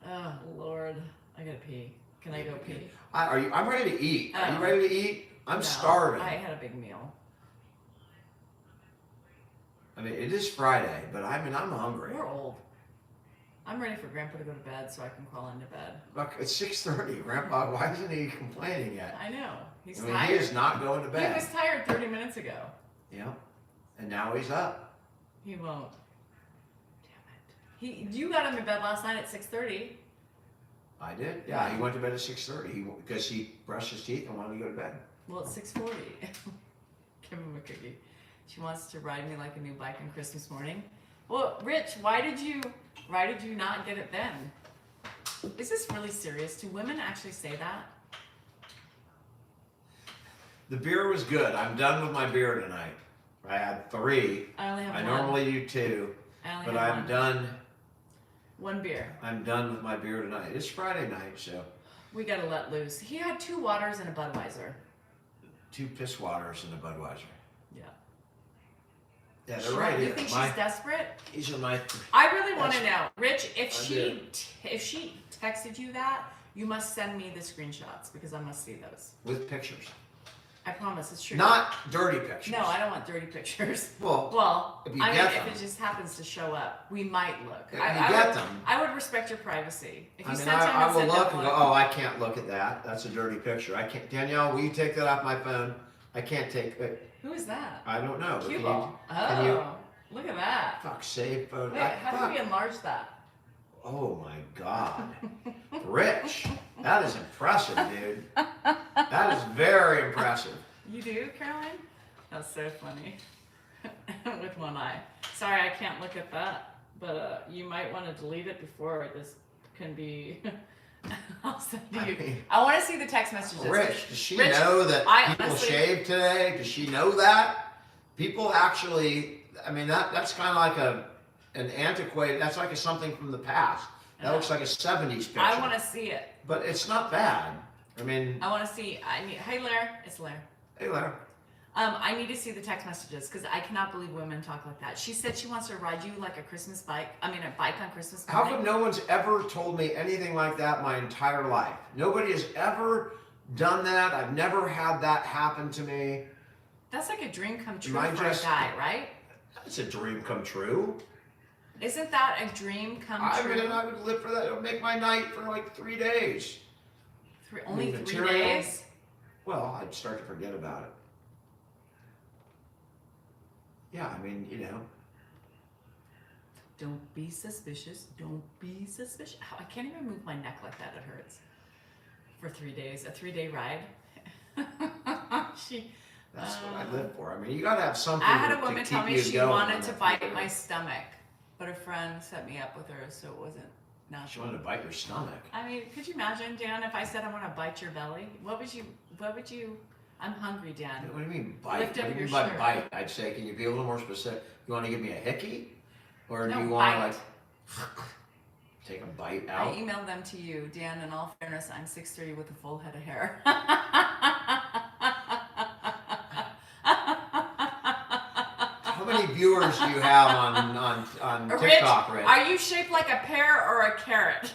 Oh, Lord. I gotta pee. Can I go pee? I'm ready to eat. Are you Oh. ready to eat? I'm No, starving. I had a big meal. I mean, it is Friday, but I'm hungry. We're old. I'm ready for Grandpa to go to bed so I can crawl into bed. Look, it's 6:30. Grandpa, why isn't he complaining yet? I know. He's I mean, tired. he is not going to He bed. was tired 30 minutes ago. Yeah. And now he's up. He won't. Damn it. You got him in bed last night at 6:30. I did. Yeah, he went to bed at 6:30 because he brushed his teeth and wanted to go to bed. Well, it's 6:40. Give him a cookie. She wants to ride me like a new bike on Christmas morning. Well, Rich, why did you not get it then? Is this really serious? Do women actually say that? The beer was good. I'm done with my beer tonight. I had 3. I only have I one. normally do 2, I only but have I'm one. done. One beer. I'm done with my beer tonight. It's Friday night, so We gotta let loose. He had 2 waters and a Budweiser. 2 piss waters and a Budweiser. Yeah. Yeah, they're right You here. think she's desperate? These are my. I really want to know, That's- Rich. If I she texted you that, you must send me the screenshots because I must see those. With pictures. I promise, it's true. Not dirty pictures. No, I don't want dirty pictures. Well, Well, if you I mean, get if them. it just happens to show up, we might look. If I you get would, them. I would respect your privacy. If you I mean, sent him I and will said look no and go, one- oh, I can't look at that. That's a dirty picture. I can't. Danielle, will you take that off my phone? I can't take it. Who is that? I don't know. but Cue can ball. you- can you- Look at that. Fuck, save photo. Wait, how fuck. do we enlarge that? Oh my God. Rich. That is impressive, dude. That is very impressive. You do, Caroline? That's so funny. With one eye. Sorry, I can't look at that. But you might want to delete it before this can be I'll send you. I mean- I want to see the text messages. Rich, does she Rich, know that I people honestly- shave today? Does she know that? People actually, I mean, that's kind of like an antiquated, that's like something from the past. That looks like a 70s picture. I want to see it. But it's not bad. I mean, I want to see. Hey, Lair. It's Lair. hey, Larry. I need to see the text messages because I cannot believe women talk like that. She said she wants to ride you like a Christmas bike. I mean, a bike on Christmas How morning. come no one's ever told me anything like that my entire life? Nobody has ever done that. I've never had that happen to me. That's like a dream come true Am I for just- a guy, right? It's a dream come true. Isn't that a dream come true? I mean, I would live for that. It would make my night for like 3 days. Only 3 material. days? Well, I'd start to forget about it. Yeah, I mean, you know. Don't be suspicious. Don't be suspicious. I can't even move my neck like that. It hurts. For 3 days. A 3-day ride. That's what I live for. I mean, you gotta have something I had to a woman keep tell me you she going wanted on to that bite thing. my stomach, but a friend set me up with her, so it wasn't She natural. wanted to bite your stomach. I mean, could you imagine, Dan, if I said I want to bite your belly? What would you, I'm hungry, Dan. What do you mean bite? Lift up What do you your mean by shirt. bite? I'd say, can you be a little more specific? You want to give me a hickey? Or do No, you want bite. to like take a bite I out? emailed them to you, Dan, in all fairness, I'm 6'3" with a full head of hair. How many viewers do you have on TikTok, Rich? Are you shaped like a pear or a carrot?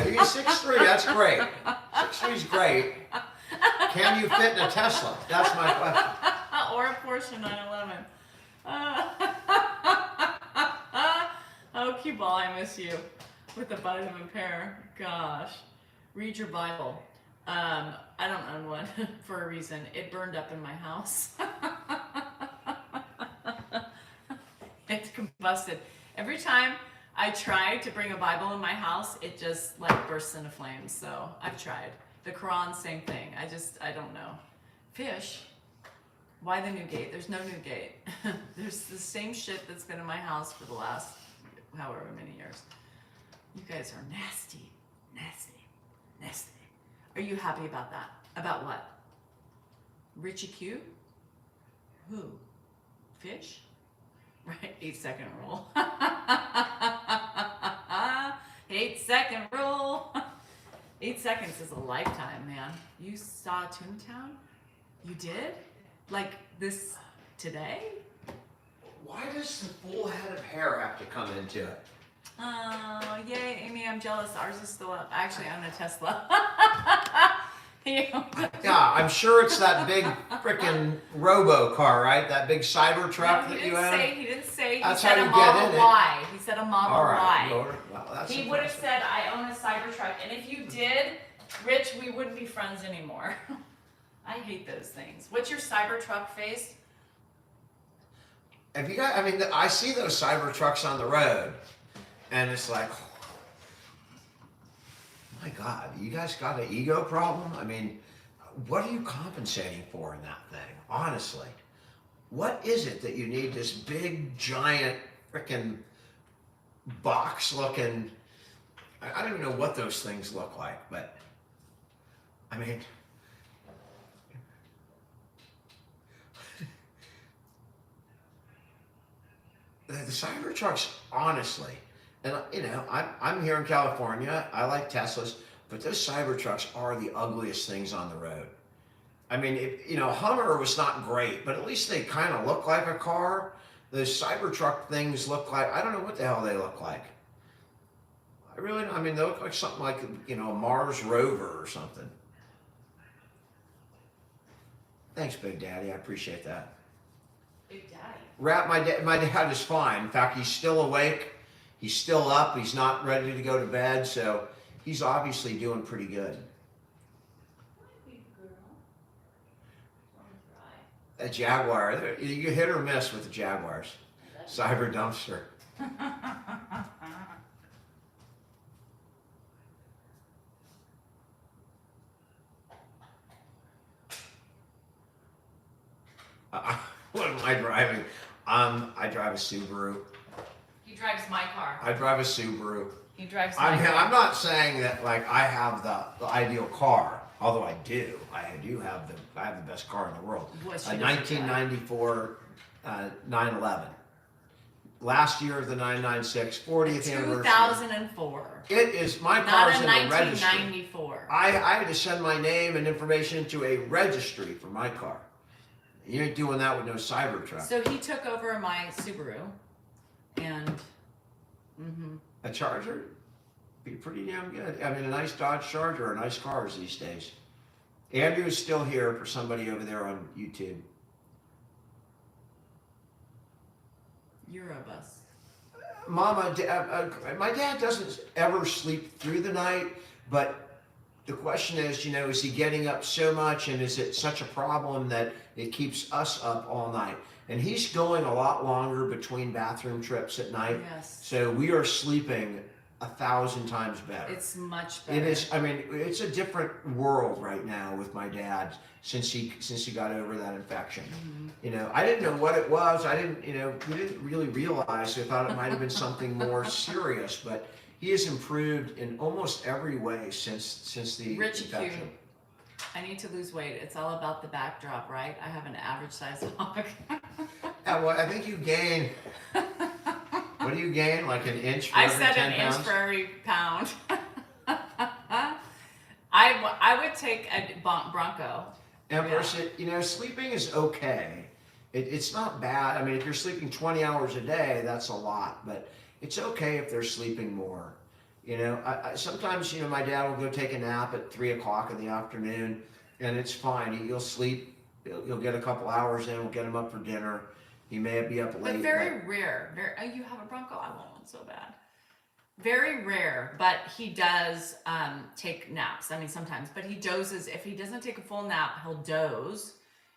You're 6'3", that's great. 6'3" is great. Can you fit in a Tesla? That's my question. Or a Porsche 911. Oh, cue ball, I miss you. With the bite of a pear. Gosh. Read your Bible. I don't own one for a reason. It burned up in my house. It's combusted. Every time I try to bring a Bible in my house, it just like bursts into flames. So I've tried. The Quran, same thing. I don't know. Fish. Why the new gate? There's no new gate. There's the same shit that's been in my house for the last however many years. You guys are nasty. Nasty. Nasty. Are you happy about that? About what? Richie Q? Who? Fish? Right, 8-second rule. 8-second rule. 8 seconds is a lifetime, man. You saw Toontown? You did? Like this today? Why does the full head of hair have to come into it? Oh, yay, Amy, I'm jealous. Ours is still up. Actually, I own a Tesla. Yeah, I'm sure it's that big frickin' robo car, right? That big cyber truck No, that you have. he didn't say. He That's said how a you get Model in it. Y. He said a Model All right, Y. Lord. Well, that's He would have impressive. said, I own a Cybertruck. And if you did, Rich, we wouldn't be friends anymore. I hate those things. What's your Cybertruck face? Have you got? I mean, I see those cyber trucks on the road, and it's like, my God, you guys got an ego problem? I mean, what are you compensating for in that thing? Honestly, what is it that you need this big, giant, frickin' box-looking? I don't even know what those things look like, but I mean. The Cybertrucks, honestly, and you know, I'm here in California. I like Teslas, but those Cybertrucks are the ugliest things on the road. I mean, you know, Hummer was not great, but at least they kind of look like a car. Those Cybertruck things look like, I don't know what the hell they look like. I mean, they look like something like, you know, a Mars rover or something. Thanks, Big Daddy. I appreciate that. Big Daddy. My dad is fine. In fact, he's still awake. He's still up. He's not ready to go to bed, so he's obviously doing pretty good. Big girl. A Jaguar, you hit or miss with the Jaguars. Cyber dumpster. What am I driving? I drive a Subaru. He drives my car. I drive a Subaru. He drives I my mean, car. I'm not saying that like I have the ideal car, although I do. I have the best car in the world. What A she doesn't 1994 911. Last year of the 996 40th anniversary. 2004. It is my Not car's a in the registry. 1994. I had to send my name and information to a registry for my car. You ain't doing that with no Cybertruck. So he took over my Subaru, and A Charger? Be pretty damn good. I mean, a nice Dodge Charger are nice cars these days. Andrew is still here for somebody over there on YouTube. Eurobus. Mama, my dad doesn't ever sleep through the night, but the question is, is he getting up so much and is it such a problem that it keeps us up all night? And he's going a lot longer between bathroom trips at night. Yes. So we are sleeping 1,000 times better. It's much better. It is. I mean, it's a different world right now with my dad since he got over that infection. I didn't know what it was. I didn't. We didn't really realize. I thought it might have been something more serious. But he has improved in almost every way since the Rich infection. Q, I need to lose weight. It's all about the backdrop, right? I have an average size dog. Yeah, well, I think you gain. What do you gain? Like an inch for I every said 10 an pounds? inch for every pound. I would take a Bronco. Empress, sleeping is okay. It's not bad. I mean, if you're sleeping 20 hours a day, that's a lot. But it's okay if they're sleeping more. Sometimes, my dad will go take a nap at 3 o'clock in the afternoon, and it's fine. He'll sleep. He'll get a couple hours in. We'll get him up for dinner. He may be up late. But very rare. You have a Bronco? I want one so bad. Very rare, but he does take naps. I mean, sometimes, but he dozes. If he doesn't take a full nap, he'll doze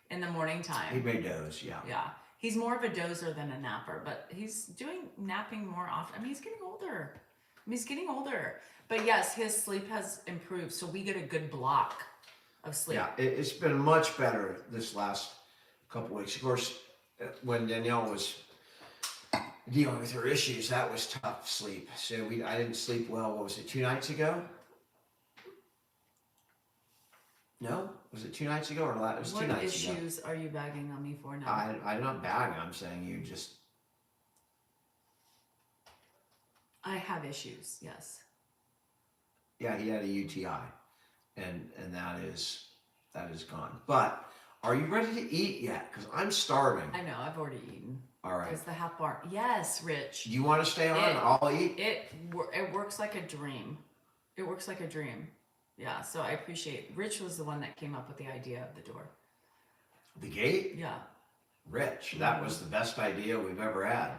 in the morning time. He may doze, yeah. Yeah. He's more of a dozer than a napper, but he's doing napping more often. I mean, he's getting older. But yes, his sleep has improved, so we get a good block of sleep. Yeah, it's been much better this last couple weeks. Of course, when Danielle was dealing with her issues, that was tough sleep. So I didn't sleep well. What was it, 2 nights ago? No? Was it 2 nights ago or it was 2 nights ago? What issues are you bagging on me for now? I'm not bagging. I'm saying you just. I have issues, yes. Yeah, he had a UTI, and that is gone. But are you ready to eat yet? Because I'm starving. I know, I've already eaten. All right. It's the half bar. Yes, Rich. Do you want to stay on? I'll eat. It works like a dream. It works like a dream. Yeah, so I appreciate. Rich was the one that came up with the idea of the door. The gate? Yeah. Rich. That was the best idea we've ever had.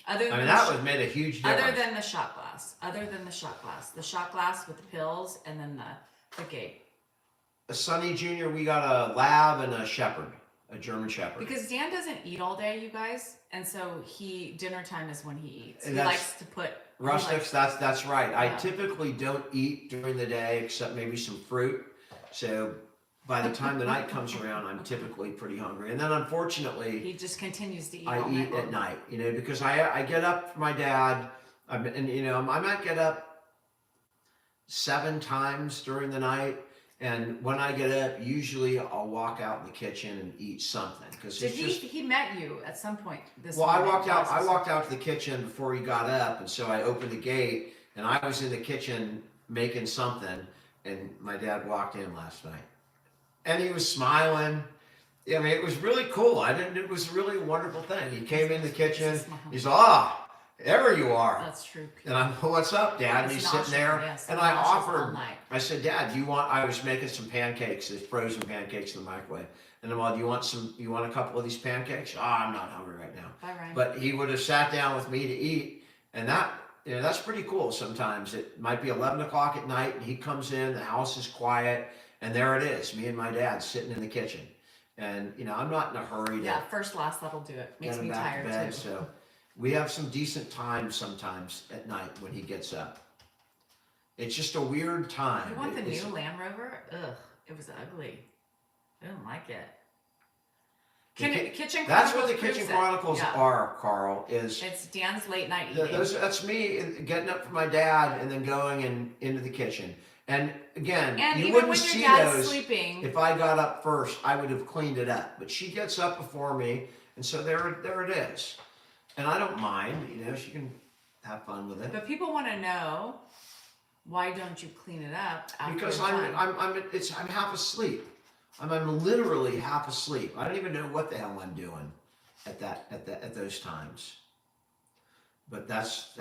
Other than Made a huge difference. Other than the shot glass. The shot glass with the pills and then the gate. Sonny Jr., we got a lab and a shepherd, a German shepherd. Because Dan doesn't eat all day, you guys, and so dinner time is when he eats. He That's- likes to put Rustics, that's right. Yeah. I typically don't eat during the day except maybe some fruit. So by the time the night comes around, I'm typically pretty hungry. And then unfortunately, He just continues to eat. I all eat night at night, because I get up for my dad, I might get up 7 times during the night. And when I get up, usually I'll walk out in the kitchen and eat something because Did it's just. he met you at some point this Well, I morning? walked out to the kitchen before he got up, and so I opened the gate, and I was in the kitchen making something, and my dad walked in last night, and he was smiling. I mean, it was really cool. It was really a wonderful thing. He came in the kitchen. He's there you are. That's true. And I'm, what's up, Dad? And It's he's sitting there, nauseous, and I nauseous all offered. night. I said, Dad, I was making some pancakes, there's frozen pancakes in the microwave. And I'm all, do you want a couple of these pancakes? I'm not hungry right now. Bye, Ryan. But he would have sat down with me to eat, and that's pretty cool sometimes. It might be 11 o'clock at night, and he comes in, the house is quiet, and there it is, me and my dad sitting in the kitchen. And, I'm not in a hurry to Yeah, first last that'll do it. Makes get him me back to tired bed, too. so we have some decent time sometimes at night when he gets up. It's just a weird time. You want the It's- new Land Rover? Ugh, it was ugly. I didn't like it. Kitchen That's what Chronicles the Kitchen proves it. Chronicles Yeah. are, Carl. Is It's Dan's late night eating. that's me getting up for my dad and then going into the kitchen. And again, And you even wouldn't when your see dad's those sleeping, if I got up first. I would have cleaned it up, but she gets up before me, and so there it is. And I don't mind. You know, she can have fun with it. but people want to know, why don't you clean it up after Because it's done? I'm half asleep. I'm literally half asleep. I don't even know what the hell I'm doing at those times. But that's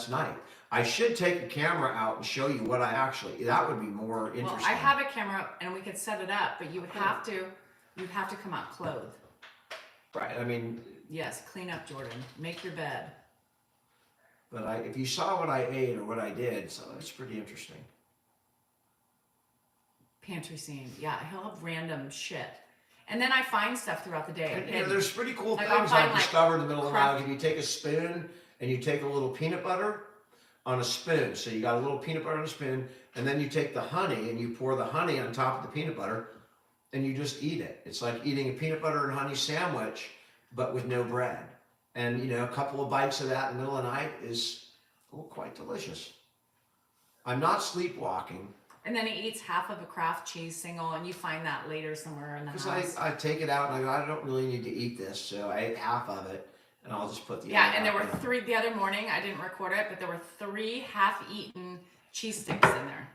night. I should take a camera out and show you what that would be more interesting. Well, I have a camera and we could set it up, but you'd have to come out clothed. Right. I mean, Yes, clean up, Jordan. Make your bed. but if you saw what I ate or what I did, so it's pretty interesting. Pantry scene. Yeah, he'll have random shit. And then I find stuff throughout the day. And, you know, there's pretty cool Like, things I'll find, I've like, discovered in the middle of the night. craft- If you take a spoon and you take a little peanut butter on a spoon, so you got a little peanut butter on a spoon, and then you take the honey and you pour the honey on top of the peanut butter, and you just eat it. It's like eating a peanut butter and honey sandwich, but with no bread. And you know, a couple of bites of that in the middle of the night is quite delicious. I'm not sleepwalking. And then he eats half of a Kraft cheese single, and you find that later somewhere in the house. Because I take it out and I go, I don't really need to eat this, so I ate half of it, and I'll just put the Yeah, other and there half were in. 3 the other morning. I didn't record it, but there were 3 half-eaten cheese sticks in there.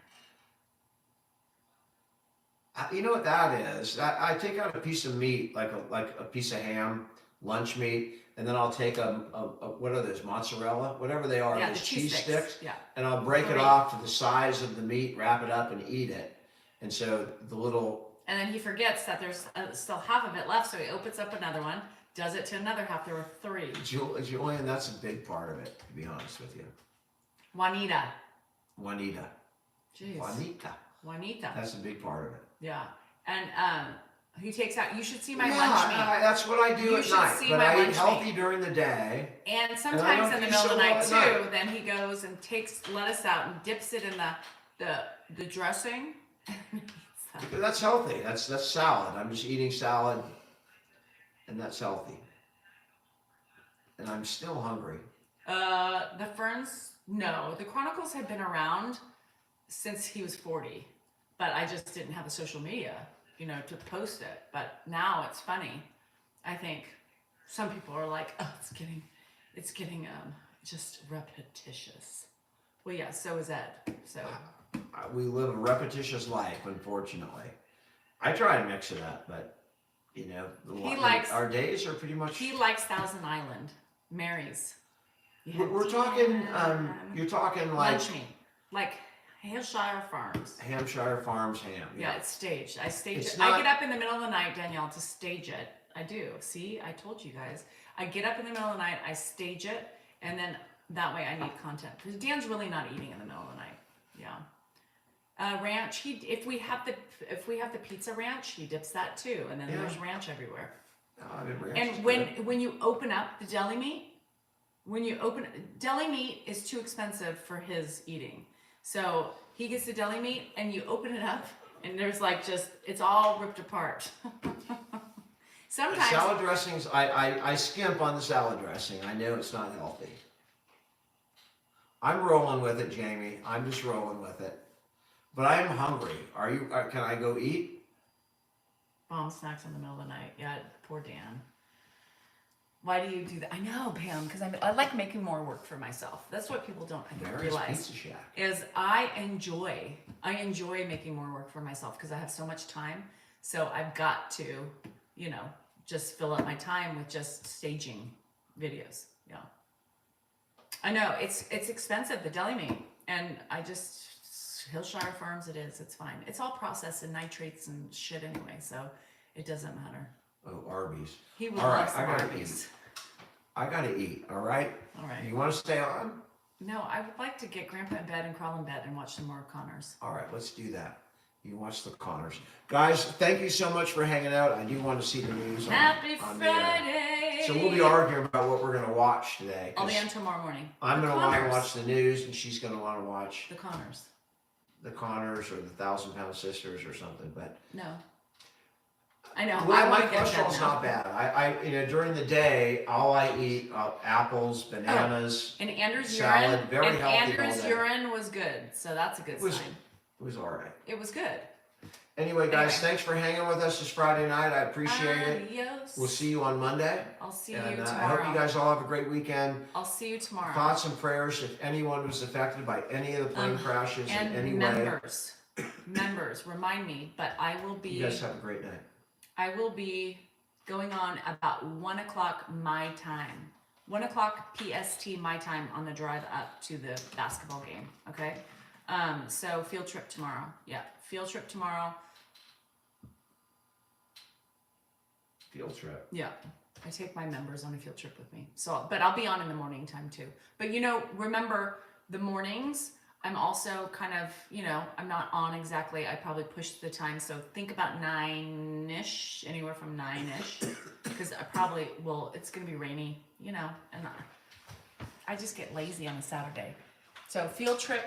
You know what that is? I take out a piece of meat, like a piece of ham, lunch meat, and then I'll take a what are those, mozzarella, whatever they are, Yeah, those the cheese sticks. Yeah. and I'll break it 3. off to the size of the meat, wrap it up, and eat it. And so the little And then he forgets that there's still half of it left, so he opens up another one, does it to another half. There were 3. Julian, that's a big part of it, to be honest with you. Juanita. Jeez. Juanita. That's a big part of it. Yeah. And he takes out, you should see my Yeah, lunch meat. that's what I do You at should night. see But my I eat lunch healthy meat. during the day. And don't sometimes in the do middle of so the night well at too, then he goes and takes lettuce out and dips it in the dressing. Because that's healthy. That's salad. I'm just eating salad, and that's healthy. And I'm still hungry. The Ferns, no. The Chronicles had been around since he was 40, but I just didn't have the social media, to post it. But now it's funny. I think some people are like, oh, it's getting just repetitious. Well, yeah, so is Ed. So We live a repetitious life, unfortunately. I try to mix it up, but our days are pretty much. he likes Thousand Island, Mary's. We're talking. You're talking like lunch meat, like Hampshire Farms. Hampshire Farms ham. Yeah, it's staged. I stage It's it. not- I get up in the middle of the night, Danielle, to stage it. I do. See, I told you guys. I get up in the middle of the night, I stage it, and then that way I need content. Because Dan's really not eating in the middle of the night. Yeah. Ranch. If we have the pizza ranch, he dips that too, and then Yeah. there's ranch everywhere. Ranch And is good. when you open up the deli meat, deli meat is too expensive for his eating. So he gets the deli meat and you open it up and there's it's all ripped apart. Sometimes Salad dressings, I skimp on the salad dressing. I know it's not healthy. I'm rolling with it, Jamie. I'm just rolling with it. But I am hungry. Can I go eat? bomb snacks in the middle of the night. Yeah, poor Dan. Why do you do that? I know, Pam, because I like making more work for myself. That's what people don't Mary's realize. Pizza Shack. Is I enjoy making more work for myself because I have so much time. So I've got to, just fill up my time with just staging videos. Yeah. I know it's expensive, the deli meat, and Hillshire Farms it is. It's fine. It's all processed and nitrates and shit anyway, so it doesn't matter. Oh, Arby's. He would All right, love some I gotta Arby's. I gotta eat. All right. All right. You want to stay on? No, I would like to get Grandpa in bed and crawl in bed and watch some more Connors. All right, let's do that. You watch the Connors. Guys, thank you so much for hanging out. I do want to see the news. Happy on Friday! So we'll be arguing about what we're going to watch today. I'll be on tomorrow morning. I'm going to want to Connors. watch the news, and she's going to want to watch The Connors. the Connors or the 1,000 Pound Sisters or something. But No. I know. Well, I my want to get to bed cholesterol's now. not bad. During the day, all I eat apples, bananas. And Andrew's Salad, urine. very and healthy all Andrew's day. urine was good, so that's a good It was, sign. it was all right. It was good. Anyway, guys, Anyway. thanks for hanging with us this Friday night. I appreciate it. Adios. We'll see you on Monday. I'll see And you I tomorrow. hope you guys all have a great weekend. I'll see you tomorrow. Thoughts and prayers if anyone was affected by any of the plane crashes in and any way. members, remind me. But I will be. You guys have a great night. I will be going on about 1 o'clock my time. 1 o'clock PST my time on the drive up to the basketball game. Okay. So field trip tomorrow. Yeah, field trip tomorrow. Field trip. Yeah, I take my members on a field trip with me. So, but I'll be on in the morning time too. But remember the mornings. I'm also kind of, I'm not on exactly. I probably pushed the time. So think about 9-ish, anywhere from 9-ish, because I probably it's going to be rainy, and I just get lazy on a Saturday. So field trip,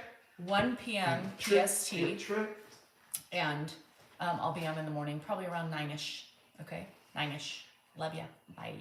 1 p.m. PST, Field trip. and I'll be on in the morning, probably around 9-ish. Okay, 9-ish. Love ya. Bye.